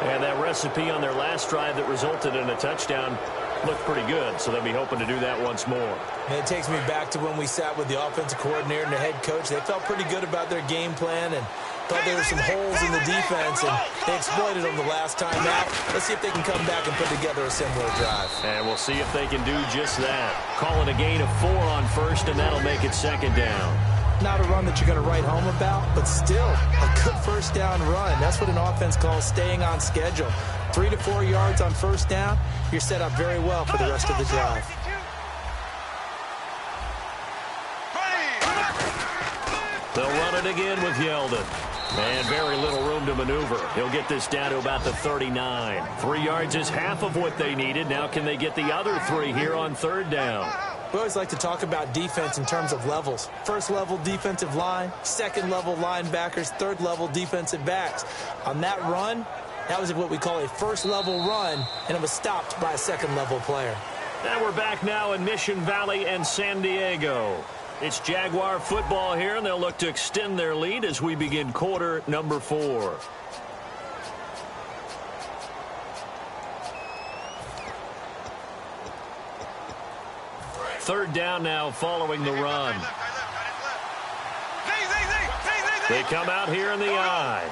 And that recipe on their last drive that resulted in a touchdown looked pretty good, so they'll be hoping to do that once more. And it takes me back to when we sat with the offensive coordinator and the head coach. They felt pretty good about their game plan and thought there were some holes in the defense, and they exploited them the last time out. Let's see if they can come back and put together a similar drive. And we'll see if they can do just that. Call it a gain of 4 on first, and that'll make it second down. Not a run that you're going to write home about, but still a good first down run. That's what an offense calls staying on schedule. 3 to 4 yards on first down, you're set up very well for the rest of the drive. They'll run it again with Yeldon. And very little room to maneuver. He'll get this down to about the 39. 3 yards is half of what they needed. Now can they get the other 3 here on third down? We always like to talk about defense in terms of levels. First level defensive line, second level linebackers, third level defensive backs. On that run, that was what we call a first level run, and it was stopped by a second level player. And we're back now in Mission Valley and San Diego. It's Jaguar football here, and they'll look to extend their lead as we begin quarter number 4. Third down now following the run. They come out here in the I.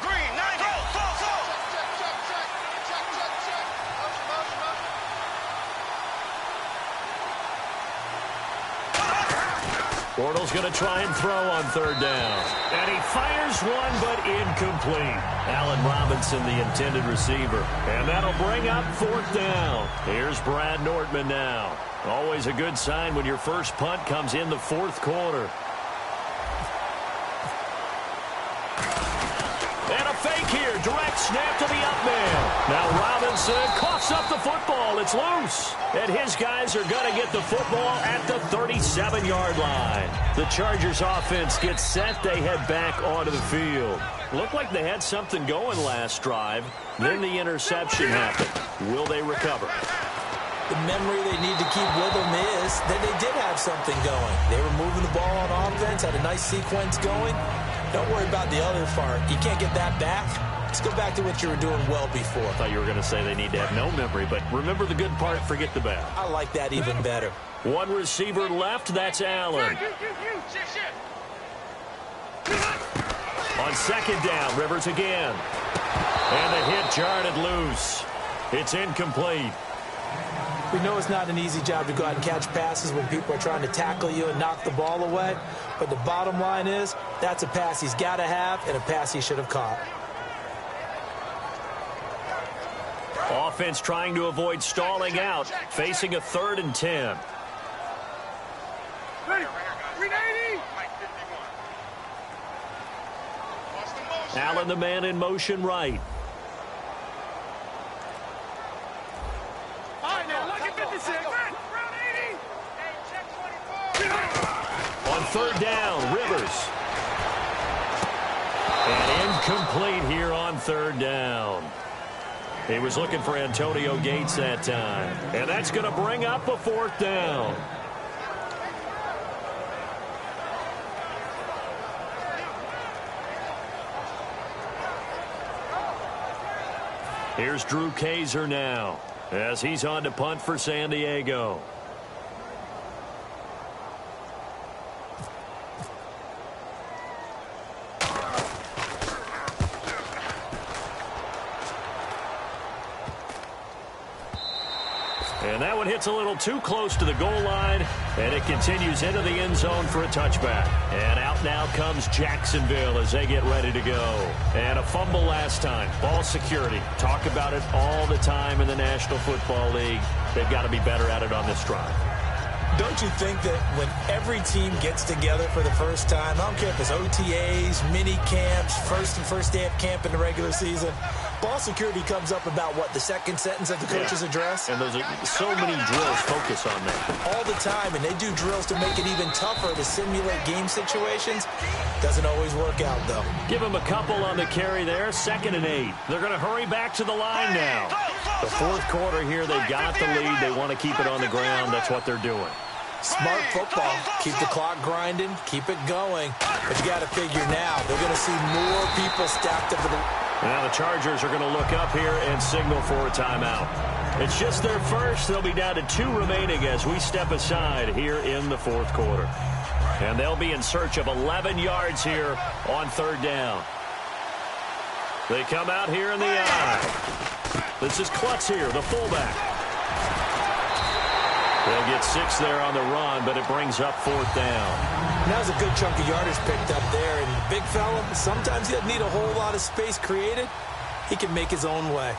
Bortles going to try and throw on third down. And he fires one, but incomplete. Allen Robinson, the intended receiver. And that'll bring up fourth down. Here's Brad Nortman now. Always a good sign when your first punt comes in the fourth quarter. And a fake here. Direct snap to the up man. Now Robinson coughs up the football. It's loose. And his guys are going to get the football at the 37-yard line. The Chargers offense gets set. They head back onto the field. Looked like they had something going last drive. Then the interception happened. Will they recover? The memory they need to keep with them is that they did have something going. They were moving the ball on offense, had a nice sequence going. Don't worry about the other part. You can't get that back. Let's go back to what you were doing well before. I thought you were going to say they need to have no memory, but remember the good part, forget the bad. I like that even better. One receiver left, that's Allen. On On second down, Rivers again. And the hit jarred it loose. It's incomplete. We know it's not an easy job to go out and catch passes when people are trying to tackle you and knock the ball away. But the bottom line is, that's a pass he's got to have and a pass he should have caught. Offense trying to avoid stalling out, facing a 3rd and 10. Ready. 380. Allen, the man in motion right. Fine now, look at 56. Round 80. Hey, check 24. On 3rd down, Rivers. And incomplete here on 3rd down. He was looking for Antonio Gates that time. And that's going to bring up a 4th down. Here's Drew Kaiser now as he's on to punt for San Diego. And that one hits a little too close to the goal line, and it continues into the end zone for a touchback. And out now comes Jacksonville as they get ready to go. And a fumble last time. Ball security. Talk about it all the time in the National Football League. They've got to be better at it on this drive. Don't you think that when every team gets together for the first time, I don't care if it's OTAs, mini camps, first day of camp in the regular season, ball security comes up about, what, the second sentence of the coach's address? And those are so many drills focus on that. All the time, and they do drills to make it even tougher to simulate game situations. Doesn't always work out, though. Give them a couple on the carry there, 2nd and 8. They're going to hurry back to the line now. The 4th quarter here, they've got the lead. They want to keep it on the ground. That's what they're doing. Smart football. Keep the clock grinding. Keep it going. But you got to figure now, they're going to see more people stacked up. Now the Chargers are going to look up here and signal for a timeout. It's just their first. They'll be down to 2 remaining as we step aside here in the 4th quarter. And they'll be in search of 11 yards here on 3rd down. They come out here in the eye. This is Klutz here, the fullback. They'll get 6 there on the run, but it brings up 4th down. Now's a good chunk of yardage picked up there. And the big fella, sometimes he doesn't need a whole lot of space created. He can make his own way.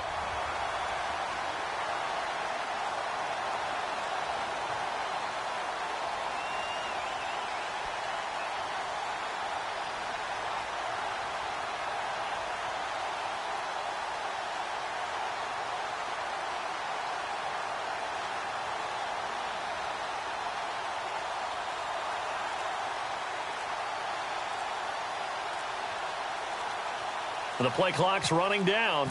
The play clock's running down.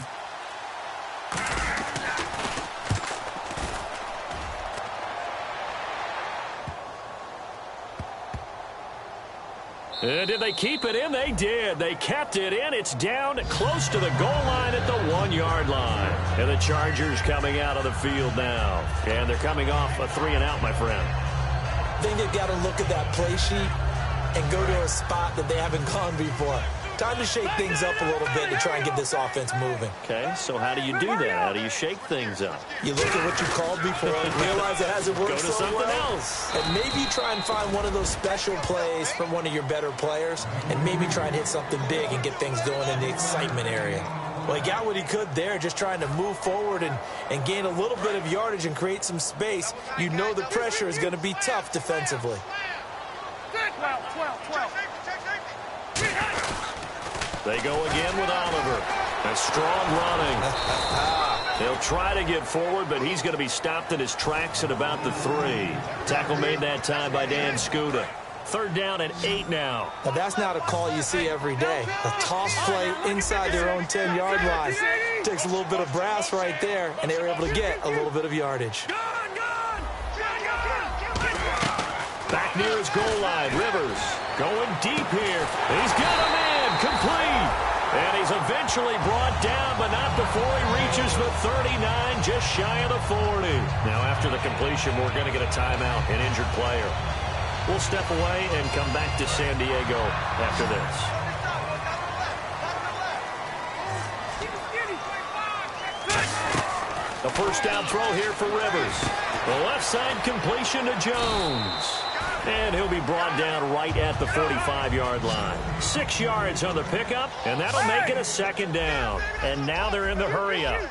And did they keep it in? They did. They kept it in. It's down close to the goal line at the 1-yard line. And the Chargers coming out of the field now. And they're coming off a 3-and-out, my friend. I think they've got to look at that play sheet and go to a spot that they haven't gone before. Time to shake things up a little bit to try and get this offense moving. Okay, so how do you do that? How do you shake things up? You look at what you called before, realize it hasn't worked Go to so something well, else. and maybe try and find one of those special plays from one of your better players, and maybe try and hit something big and get things going in the excitement area. Well, he got what he could there, just trying to move forward and gain a little bit of yardage and create some space. You know the pressure is going to be tough defensively. 12. They go again with Oliver. A strong running. They'll try to get forward, but he's going to be stopped in his tracks at about the 3. Tackle made that time by Dan Skuda. 3rd down and 8 now. Now, that's not a call you see every day. A toss play inside their own 10-yard line. Takes a little bit of brass right there, and they were able to get a little bit of yardage. Back near his goal line, Rivers going deep here. He's got a man complete. And he's eventually brought down, but not before he reaches the 39, just shy of the 40. Now, after the completion, we're going to get a timeout, an injured player. We'll step away and come back to San Diego after this. A first down throw here for Rivers. The left side completion to Jones. And he'll be brought down right at the 45-yard line. 6 yards on the pickup, and that'll make it a second down. And now they're in the hurry-up.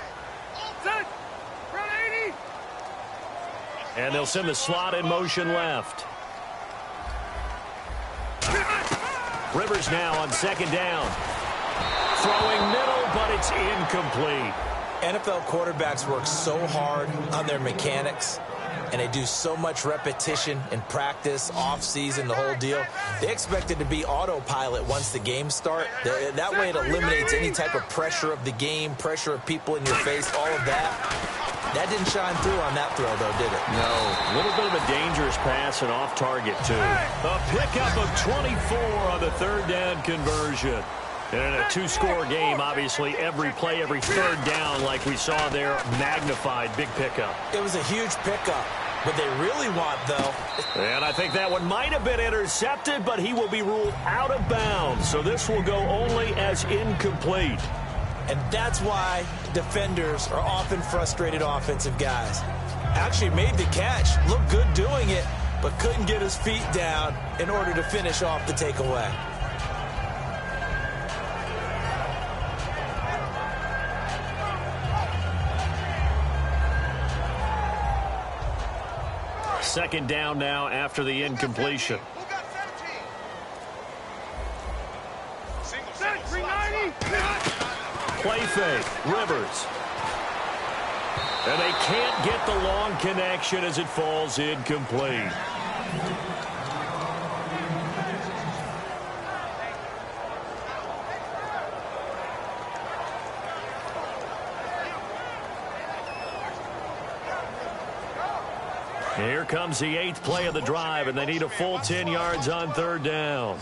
And they'll send the slot in motion left. Rivers now on second down. Throwing middle, but it's incomplete. NFL quarterbacks work so hard on their mechanics, and they do so much repetition in practice, off-season, the whole deal. They expect it to be autopilot once the games start. That way it eliminates any type of pressure of the game, pressure of people in your face, all of that. That didn't shine through on that throw, though, did it? No. A little bit of a dangerous pass and off target, too. A pickup of 24 on the third down conversion. And in a two-score game, obviously, every play, every third down, like we saw there, magnified, big pickup. It was a huge pickup. What they really want, though... And I think that one might have been intercepted, but he will be ruled out of bounds. So this will go only as incomplete. And that's why defenders are often frustrated offensive guys. Actually made the catch, looked good doing it, but couldn't get his feet down in order to finish off the takeaway. Second down now after the incompletion. Play fake, Rivers. And they can't get the long connection as it falls incomplete. Here comes the 8th play of the drive, and they need a full 10 yards on third down.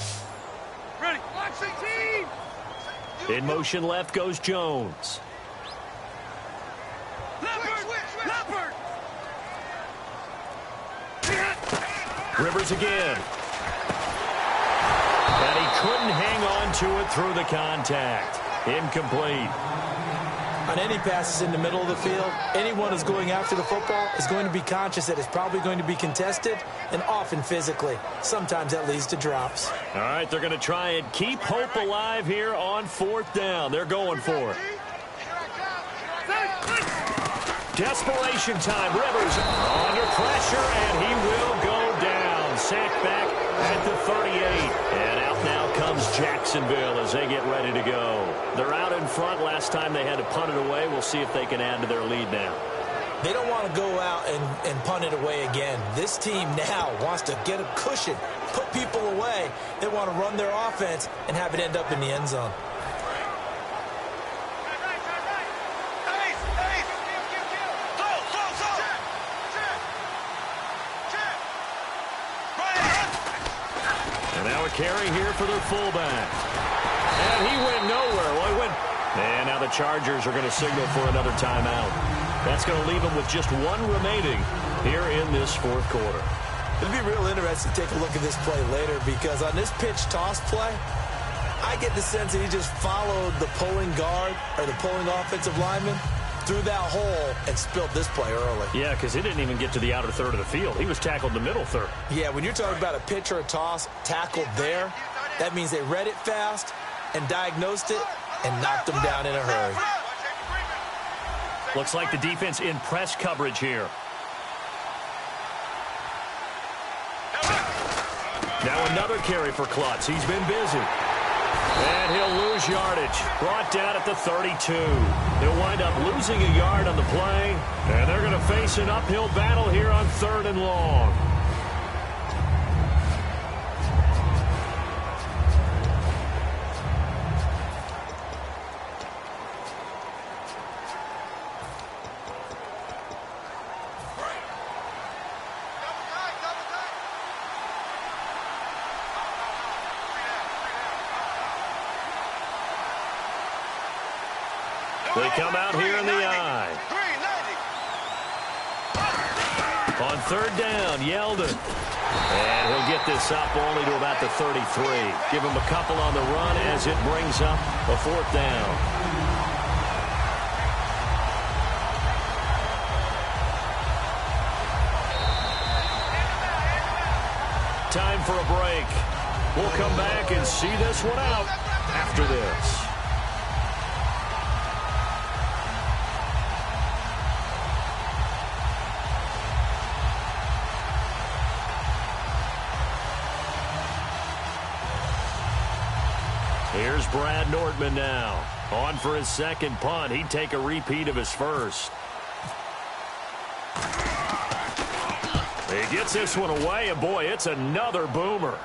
Ready, watch the team! In motion left goes Jones. Leopard! Rivers again. And he couldn't hang on to it through the contact. Incomplete. On any passes in the middle of the field, anyone who's going after the football is going to be conscious that it's probably going to be contested and often physically. Sometimes that leads to drops. All right, they're going to try and keep hope alive here on fourth down. They're going for it. Desperation time. Rivers under pressure, and he will go down. Sacked back at the 38. And out now comes Jacksonville as they get ready to go. They're out in front. Last time they had to punt it away. We'll see if they can add to their lead now. They don't want to go out and punt it away again. This team now wants to get a cushion, put people away. They want to run their offense and have it end up in the end zone. And now a carry here for their fullback. And he went nowhere. Well, he went. And now the Chargers are going to signal for another timeout. That's going to leave them with just one remaining here in this fourth quarter. It'll be real interesting to take a look at this play later, because on this pitch toss play, I get the sense that he just followed the pulling guard or the pulling offensive lineman through that hole and spilled this play early. Yeah, because he didn't even get to the outer third of the field. He was tackled in the middle third. Yeah, when you're talking about a pitch or a toss tackled there, that means they read it fast and diagnosed it and knocked him down in a hurry. Looks like the defense in press coverage here. Now another carry for Klutz. He's been busy. And he'll lose yardage. Brought down at the 32. He'll wind up losing a yard on the play. And they're going to face an uphill battle here on 3rd and long. They come out here in the eye. On 3rd down, Yeldon. And he'll get this up only to about the 33. Give him a couple on the run as it brings up a 4th down. time for a break. We'll come back and see this one out after this. Here's Brad Nordman now. On for his second punt. He'd take a repeat of his first. He gets this one away, and boy, it's another boomer.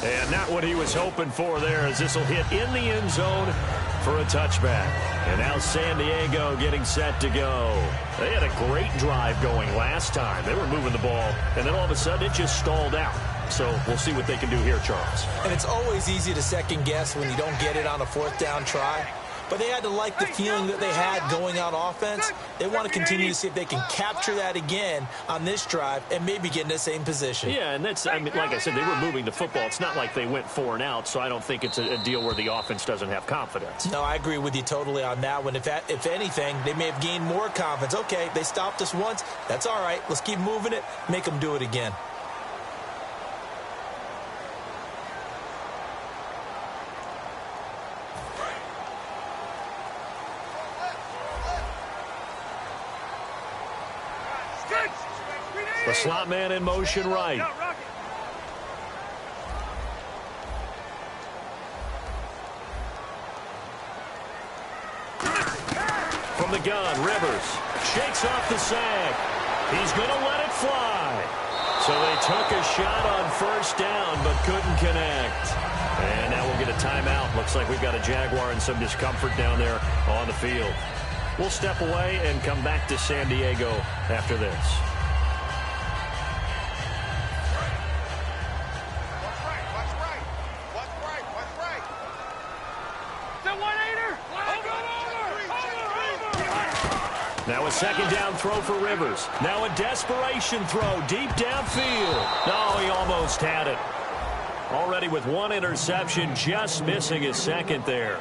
And not what he was hoping for there, as this will hit in the end zone for a touchback. And now San Diego getting set to go. They had a great drive going last time. They were moving the ball, and then all of a sudden it just stalled out. So we'll see what they can do here, Charles. And it's always easy to second guess when you don't get it on a fourth down try. But they had to like the feeling that they had going on offense. They want to continue to see if they can capture that again on this drive and maybe get in the same position. Yeah, and that's, I mean, like I said, they were moving the football. It's not like they went 4 and out, so I don't think it's a deal where the offense doesn't have confidence. No, I agree with you totally on that one. If anything, they may have gained more confidence. Okay, they stopped us once. That's all right. Let's keep moving it. Make them do it again. The slot man in motion right. From the gun, Rivers shakes off the sack. He's going to let it fly. So they took a shot on first down but couldn't connect. And now we'll get a timeout. Looks like we've got a Jaguar and some discomfort down there on the field. We'll step away and come back to San Diego after this. Now a second down throw for Rivers. Now a desperation throw deep downfield. No, he almost had it. Already with one interception, just missing his second there.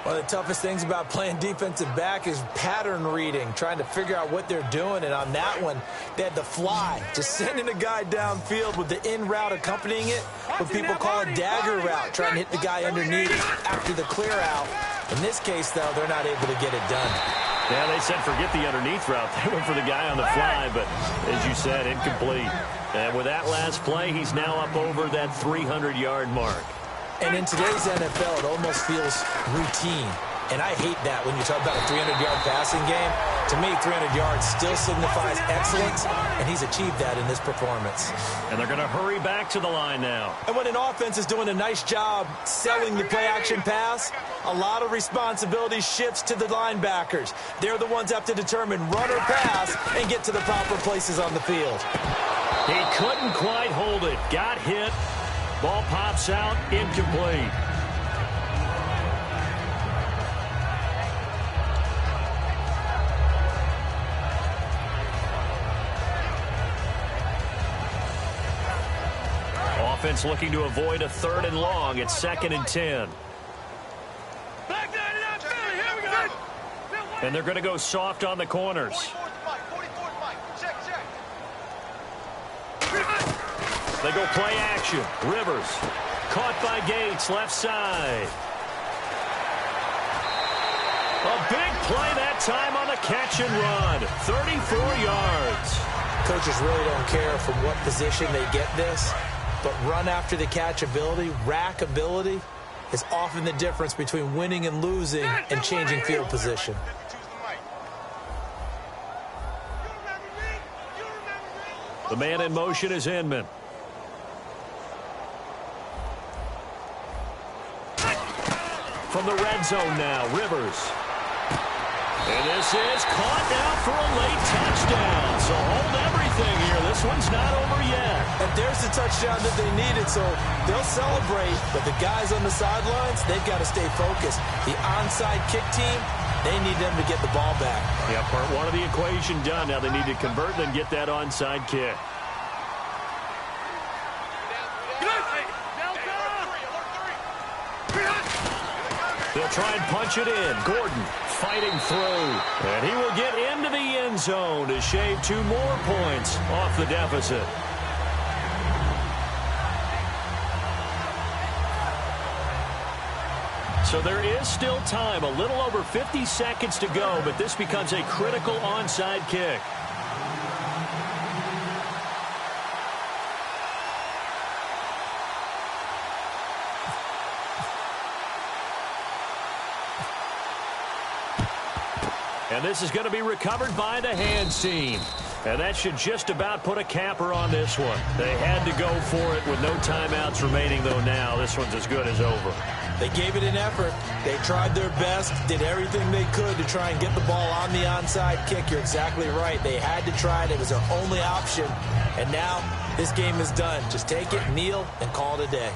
One of the toughest things about playing defensive back is pattern reading, trying to figure out what they're doing. And on that one, they had to fly, just sending a guy downfield with the in route accompanying it, what people call a dagger route, trying to hit the guy underneath after the clear out. In this case, though, they're not able to get it done. Yeah, they said forget the underneath route. They went for the guy on the fly, but as you said, incomplete. And with that last play, he's now up over that 300-yard mark. And in today's NFL, it almost feels routine. And I hate that when you talk about a 300-yard passing game. To me, 300 yards still signifies excellence, and he's achieved that in this performance. And they're going to hurry back to the line now. And when an offense is doing a nice job selling the play-action pass, a lot of responsibility shifts to the linebackers. They're the ones that have to determine run or pass and get to the proper places on the field. He couldn't quite hold it. Got hit. Ball pops out, incomplete. Offense looking to avoid a 3rd and long. It's 2nd and 10. And they're going to go soft on the corners. They go play action. Rivers caught by Gates, left side. A big play that time on the catch and run. 34 yards. Coaches really don't care from what position they get this, but run after the catch ability, rack ability, is often the difference between winning and losing and changing field position. The man in motion is Inman. From the red zone now, Rivers. And this is caught now for a late touchdown. So hold everything here. This one's not over yet. And there's the touchdown that they needed, so they'll celebrate. But the guys on the sidelines, they've got to stay focused. The onside kick team, they need them to get the ball back. Yeah, part one of the equation done. Now they need to convert and get that onside kick. They'll try and punch it in. Gordon fighting through. And he will get into the end zone to shave 2 more points off the deficit. So there is still time, a little over 50 seconds to go, but this becomes a critical onside kick. And this is going to be recovered by the hands team. And that should just about put a capper on this one. They had to go for it with no timeouts remaining, though now this one's as good as over. They gave it an effort. They tried their best, did everything they could to try and get the ball on the onside kick. You're exactly right. They had to try it. It was their only option. And now this game is done. Just take it, kneel, and call it a day.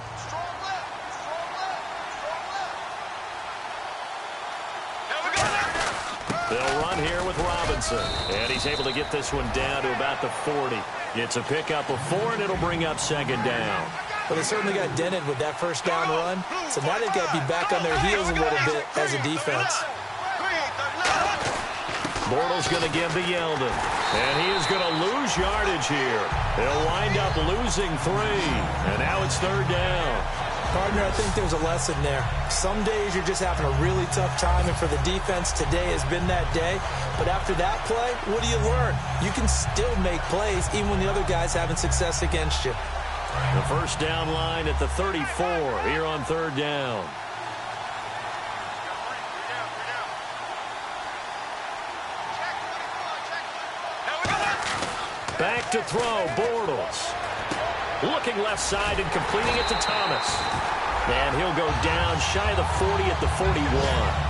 They'll run here with Robinson. And he's able to get this one down to about the 40. It's a pickup of 4, and it'll bring up second down. Well, they certainly got dented with that first down run. So now they've got to be back on their heels a little bit as a defense. Bortles going to give to Yeldon. And he is going to lose yardage here. They'll wind up losing 3. And now it's third down. Partner, I think there's a lesson there. Some days you're just having a really tough time, and for the defense, today has been that day. But after that play, what do you learn? You can still make plays even when the other guy's having success against you. The first down line at the 34 here on third down. Back to throw, Bortles. Looking left side and completing it to Thomas. And he'll go down shy of the 40 at the 41.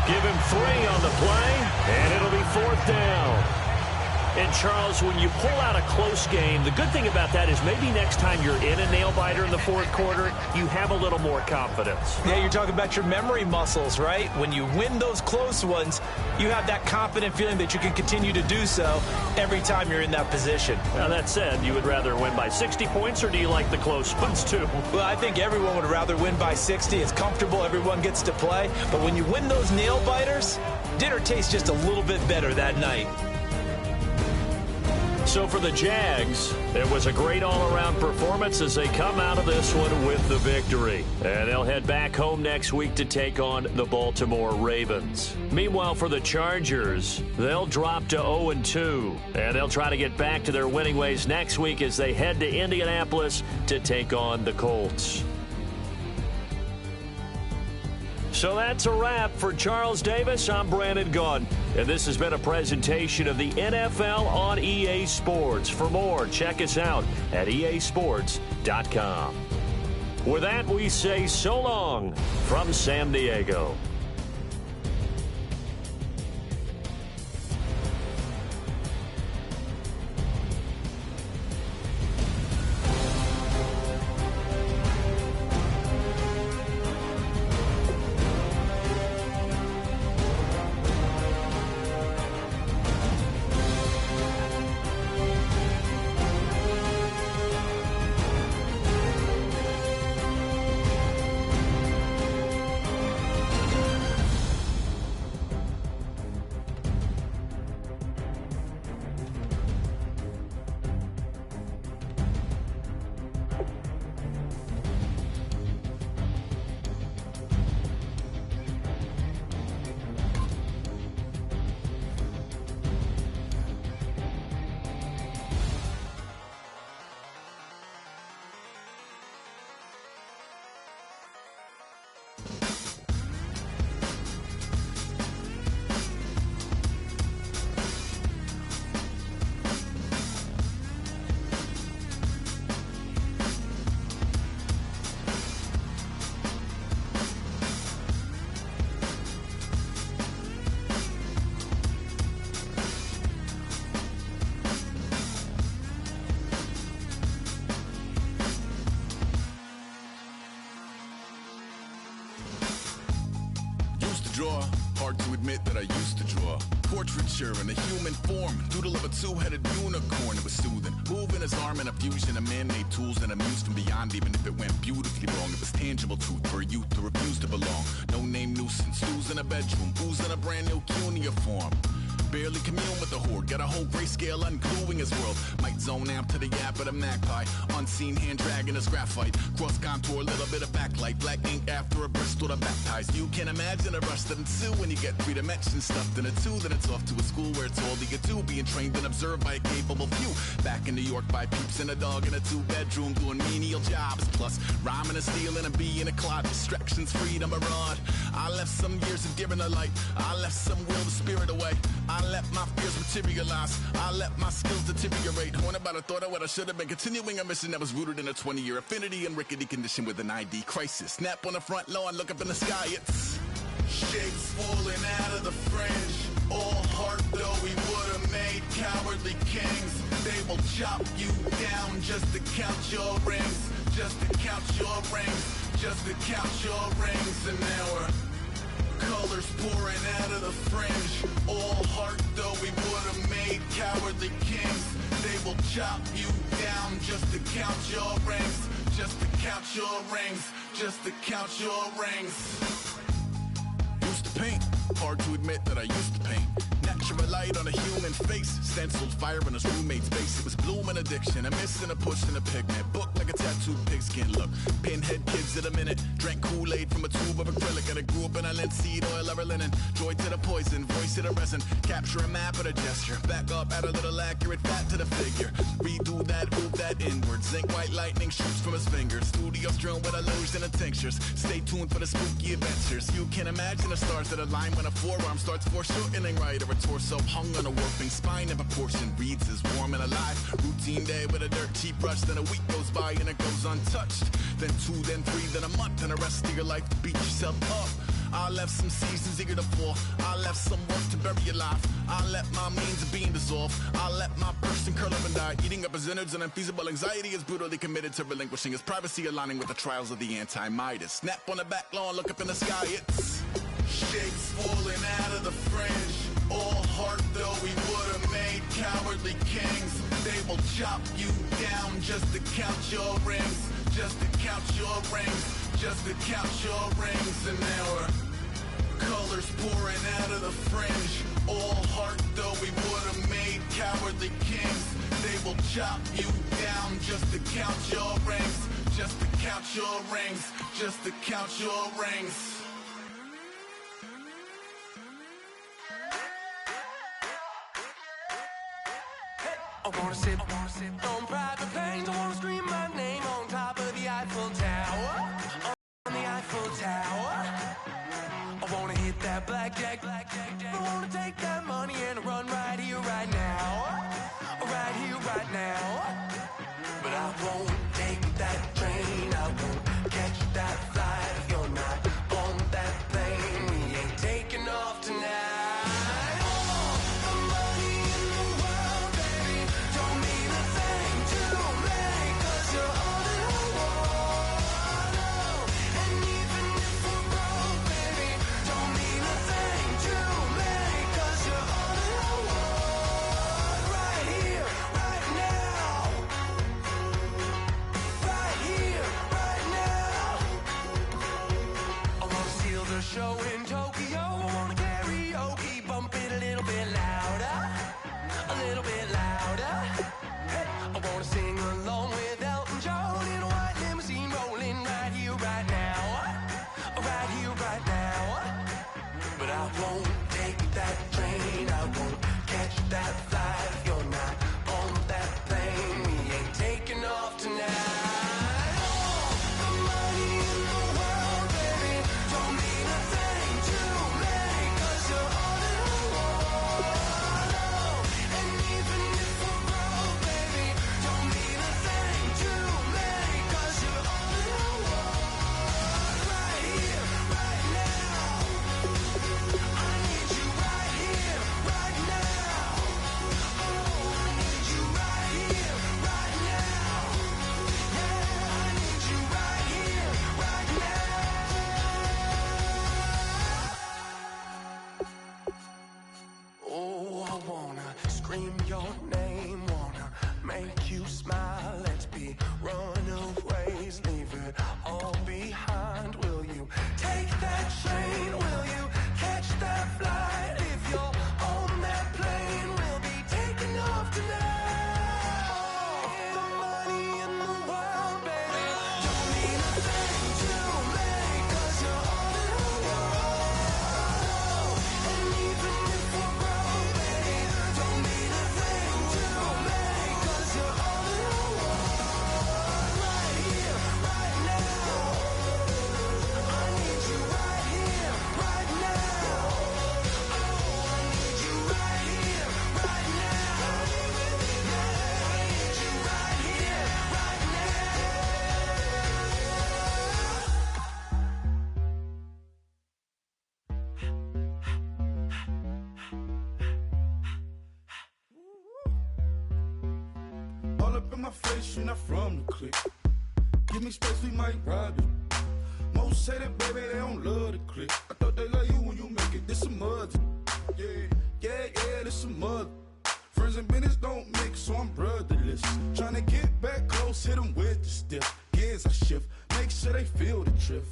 Give him 3 on the play, and it'll be fourth down. And, Charles, when you pull out a close game, the good thing about that is maybe next time you're in a nail-biter in the fourth quarter, you have a little more confidence. Yeah, you're talking about your memory muscles, right? When you win those close ones, you have that confident feeling that you can continue to do so every time you're in that position. Now, that said, you would rather win by 60 points, or do you like the close ones, too? Well, I think everyone would rather win by 60. It's comfortable. Everyone gets to play. But when you win those nail-biters, dinner tastes just a little bit better that night. So for the Jags, it was a great all-around performance as they come out of this one with the victory. And they'll head back home next week to take on the Baltimore Ravens. Meanwhile, for the Chargers, they'll drop to 0-2. And they'll try to get back to their winning ways next week as they head to Indianapolis to take on the Colts. So that's a wrap for Charles Davis. I'm Brandon Gunn, and this has been a presentation of the NFL on EA Sports. For more, check us out at easports.com. With that, we say so long from San Diego. Draw, hard to admit that I used to draw. Portraiture in a human form, doodle of a two-headed unicorn. It was soothing, moving his arm in a fusion of man-made tools and amused from beyond. Even if it went beautifully wrong, it was tangible truth for a youth to refuse to belong. No name nuisance, who's in a bedroom, who's in a brand new uniform. Barely commune with the horde, got a whole grayscale ungluing his world. Might zone amp to the yap of the magpie. Unseen hand dragging his graphite. Cross contour, little bit of backlight. Black ink after a Bristol to baptize. You can imagine a rush that ensue when you get 3 dimensions stuffed in a 2. Then it's off to a school where it's all you get to. Being trained and observed by a capable few. Back in New York by peeps and a dog in a 2-bedroom doing menial jobs. Plus rhyming and stealing and being a clod. Distractions, freedom, a rod. I left some years of giving a light. I left some will, the spirit away. I let my fears materialize. I let my skills deteriorate. When about a thought of what I should have been. Continuing a mission that was rooted in a 20-year affinity and rickety condition with an ID crisis. Snap on the front lawn, look up in the sky. It's shapes falling out of the fringe. All heart though we would have made cowardly kings. They will chop you down just to count your rings. Just to count your rings. Just to count your rings. And now we're colors pouring out of the fringe. All heart though we would have made cowardly kings. They will chop you down just to count your rings. Just to count your rings. Just to count your rings. Used to paint, hard to admit that I used to paint. Natural light on a human face, stenciled fire in his roommate's face. It was blooming addiction, a miss and a push and a pigment. Book like a tattooed pigskin look. Pinhead kids in a minute. Drank Kool-Aid from a tube of acrylic. And I grew up in a linseed oil ever linen. Joy to the poison, voice to the resin. Capture a map of a gesture. Back up, add a little accurate fat to the figure. Redo that, move that inward. Zinc white lightning shoots from his fingers. Studio strewn with illusion and tinctures. Stay tuned for the spooky adventures. You can imagine the stars that align when a forearm starts foreshortening right. Or a torso hung on a warping spine in proportion. Reads as warm and alive. Routine day with a dirt cheap brush. Then a week goes by and it goes untouched. Then 2, then 3, then a month. And the rest of your life to beat yourself up. I left some seasons eager to fall. I left some work to bury your life. I let my means of being dissolve. I let my person curl up and die. Eating up his innards and unfeasible anxiety is brutally committed to relinquishing his privacy, aligning with the trials of the anti-Midas. Snap on the back lawn, look up in the sky. It's shapes falling out of the fringe. All heart though we would have made cowardly kings. They will chop you down just to count your rings. Just to count your rings. Just to count your rings. And now we're colors pouring out of the fringe. All heart though we would have made cowardly kings. They will chop you down just to count your rings. Just to count your rings. Just to count your rings. I wanna sit on private planes. I wanna scream my name on top of the Eiffel Tower. On the Eiffel Tower. I wanna hit that blackjack. I wanna take that money and run right here, right now. Right here, right now. But I won't take that train. I won't catch that flight. If you're not on that plane, we ain't taking off tonight. To All up in my face, you're not from the clique. Give me space, we might ride it. Most say that, baby, they don't love the clique. I thought they love you when you make it. This some mud. Yeah, this some mud. Friends and business don't mix, so I'm brotherless. Tryna get back close, hit them with the stiff. Gears I shift, make sure they feel the drift.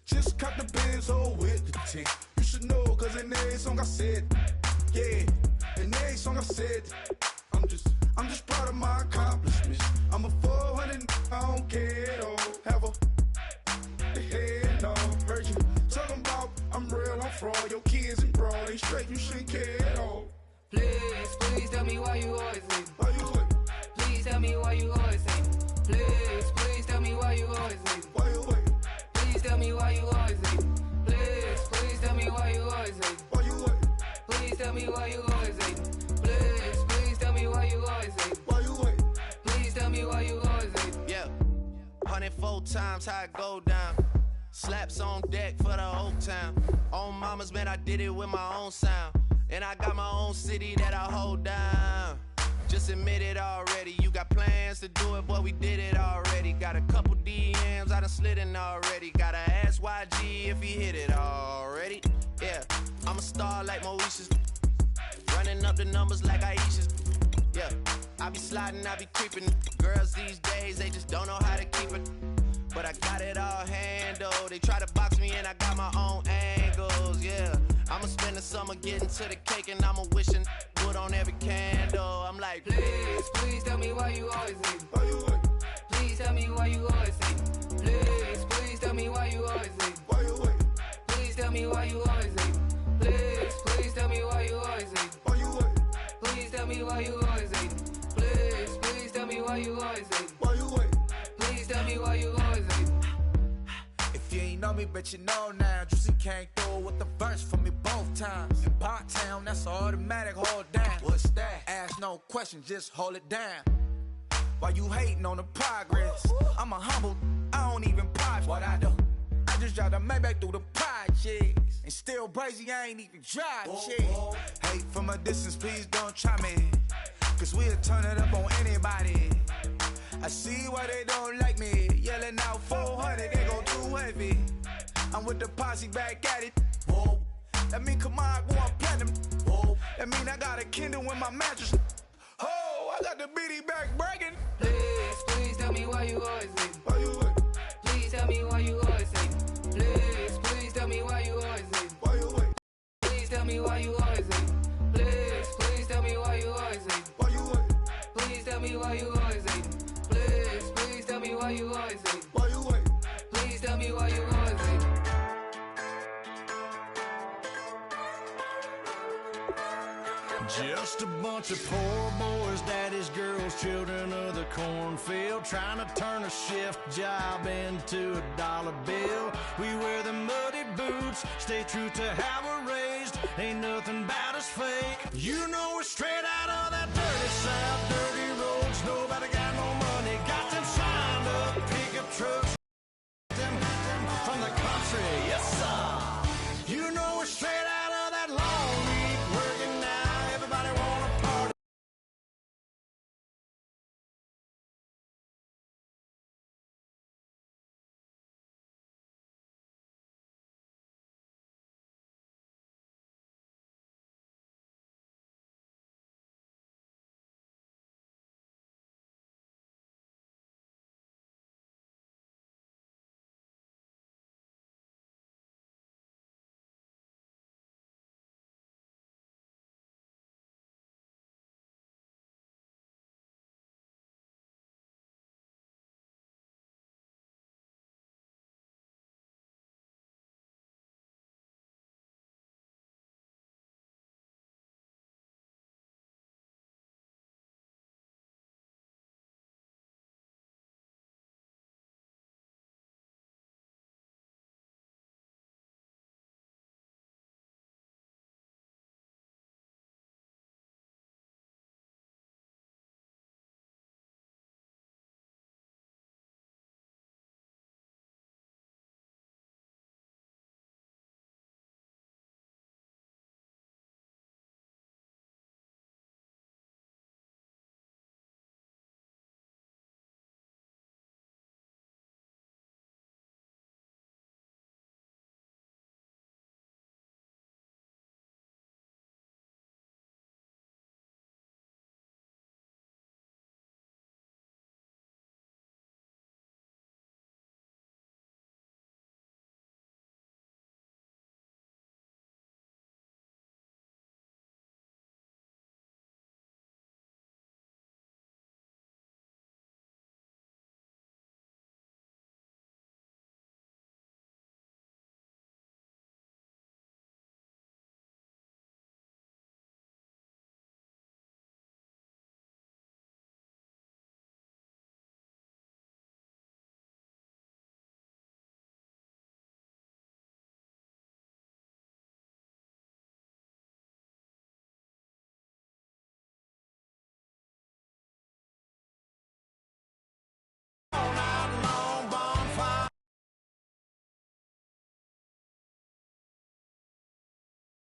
Just caught the Benz, oh, with the tint. You should know, cause in every song I said, yeah, in every song I said, I'm just proud of my accomplishments. I'm a 400, I don't care at all. Have a head no. Heard you talking about I'm real, I'm fraud. Your kids and broad ain't straight, you shouldn't care at all. Please tell me why you always leave. Why you wait? Please tell me why you always leave. Please tell me why you always leave. Why you wait? Please tell me why you always leave. Please tell me why you always leave. Why you wait? Please tell me why you always leave. Please tell me why you always leave. Why you wait? Please tell me why you always leave. Yeah, 104 times how it go down. Slaps on deck for the whole town. On mamas, man, I did it with my own sound. And I got my own city that I hold down. Just admit it already. You got plans to do it, boy, we did it already. Got a couple DMs, I done slid in already. Gotta ask YG if he hit it already. Yeah, I'm a star like Moesha's. Running up the numbers like Aisha's. Yeah, I be sliding, I be creeping. Girls these days, they just don't know how to keep it. But I got it all handled. They try to box me in, I got my own angles, yeah. I'ma spend the summer getting to the cake and I'ma wishing wood on every candle. I'm like, Please tell me why you always leave. Why you wait? Please tell me why you always leave. Please tell me why you always leave. Why you wait? Please tell me why you always leave. Please tell me why you always leave. Why you wait? Please tell me why you always leave. Please tell me why you always leave. Why you wait? Please tell me why you always leave. If you ain't know me, bet you know now. Juicy came through with the verse for me both times. In Bot Town, that's automatic, hold down. What's that? Ask no question, just hold it down. Why you hating on the progress? I'm a humble, I don't even pop what I do. I just drive the Maybach through the projects. And still brazy, I ain't even drive shit. Hate from a distance, please don't try me. Cause we'll turn it up on anybody. I see why they don't like me. Yelling out 400, they go too heavy. I'm with the posse back at it. Whoa. That mean come on, go on platinum. Whoa. That mean I got a Kindle in my mattress. Oh, I got the BD back breaking. Please tell me why you always leave. Why you wait? Please tell me why you always leave. Please tell me why you always leave. Why you wait? Please tell me why you always leave. Please tell me why you always leave. Why you wait? Please tell me why you always leave. Please tell me why you always leave. Why you wait? Please tell me why you always leave. Just a bunch of poor boys, daddies, girls, children of the cornfield, trying to turn a shift job into a dollar bill. We wear the muddy boots, stay true to how we're raised. Ain't nothing about us fake. You know we're straight out of that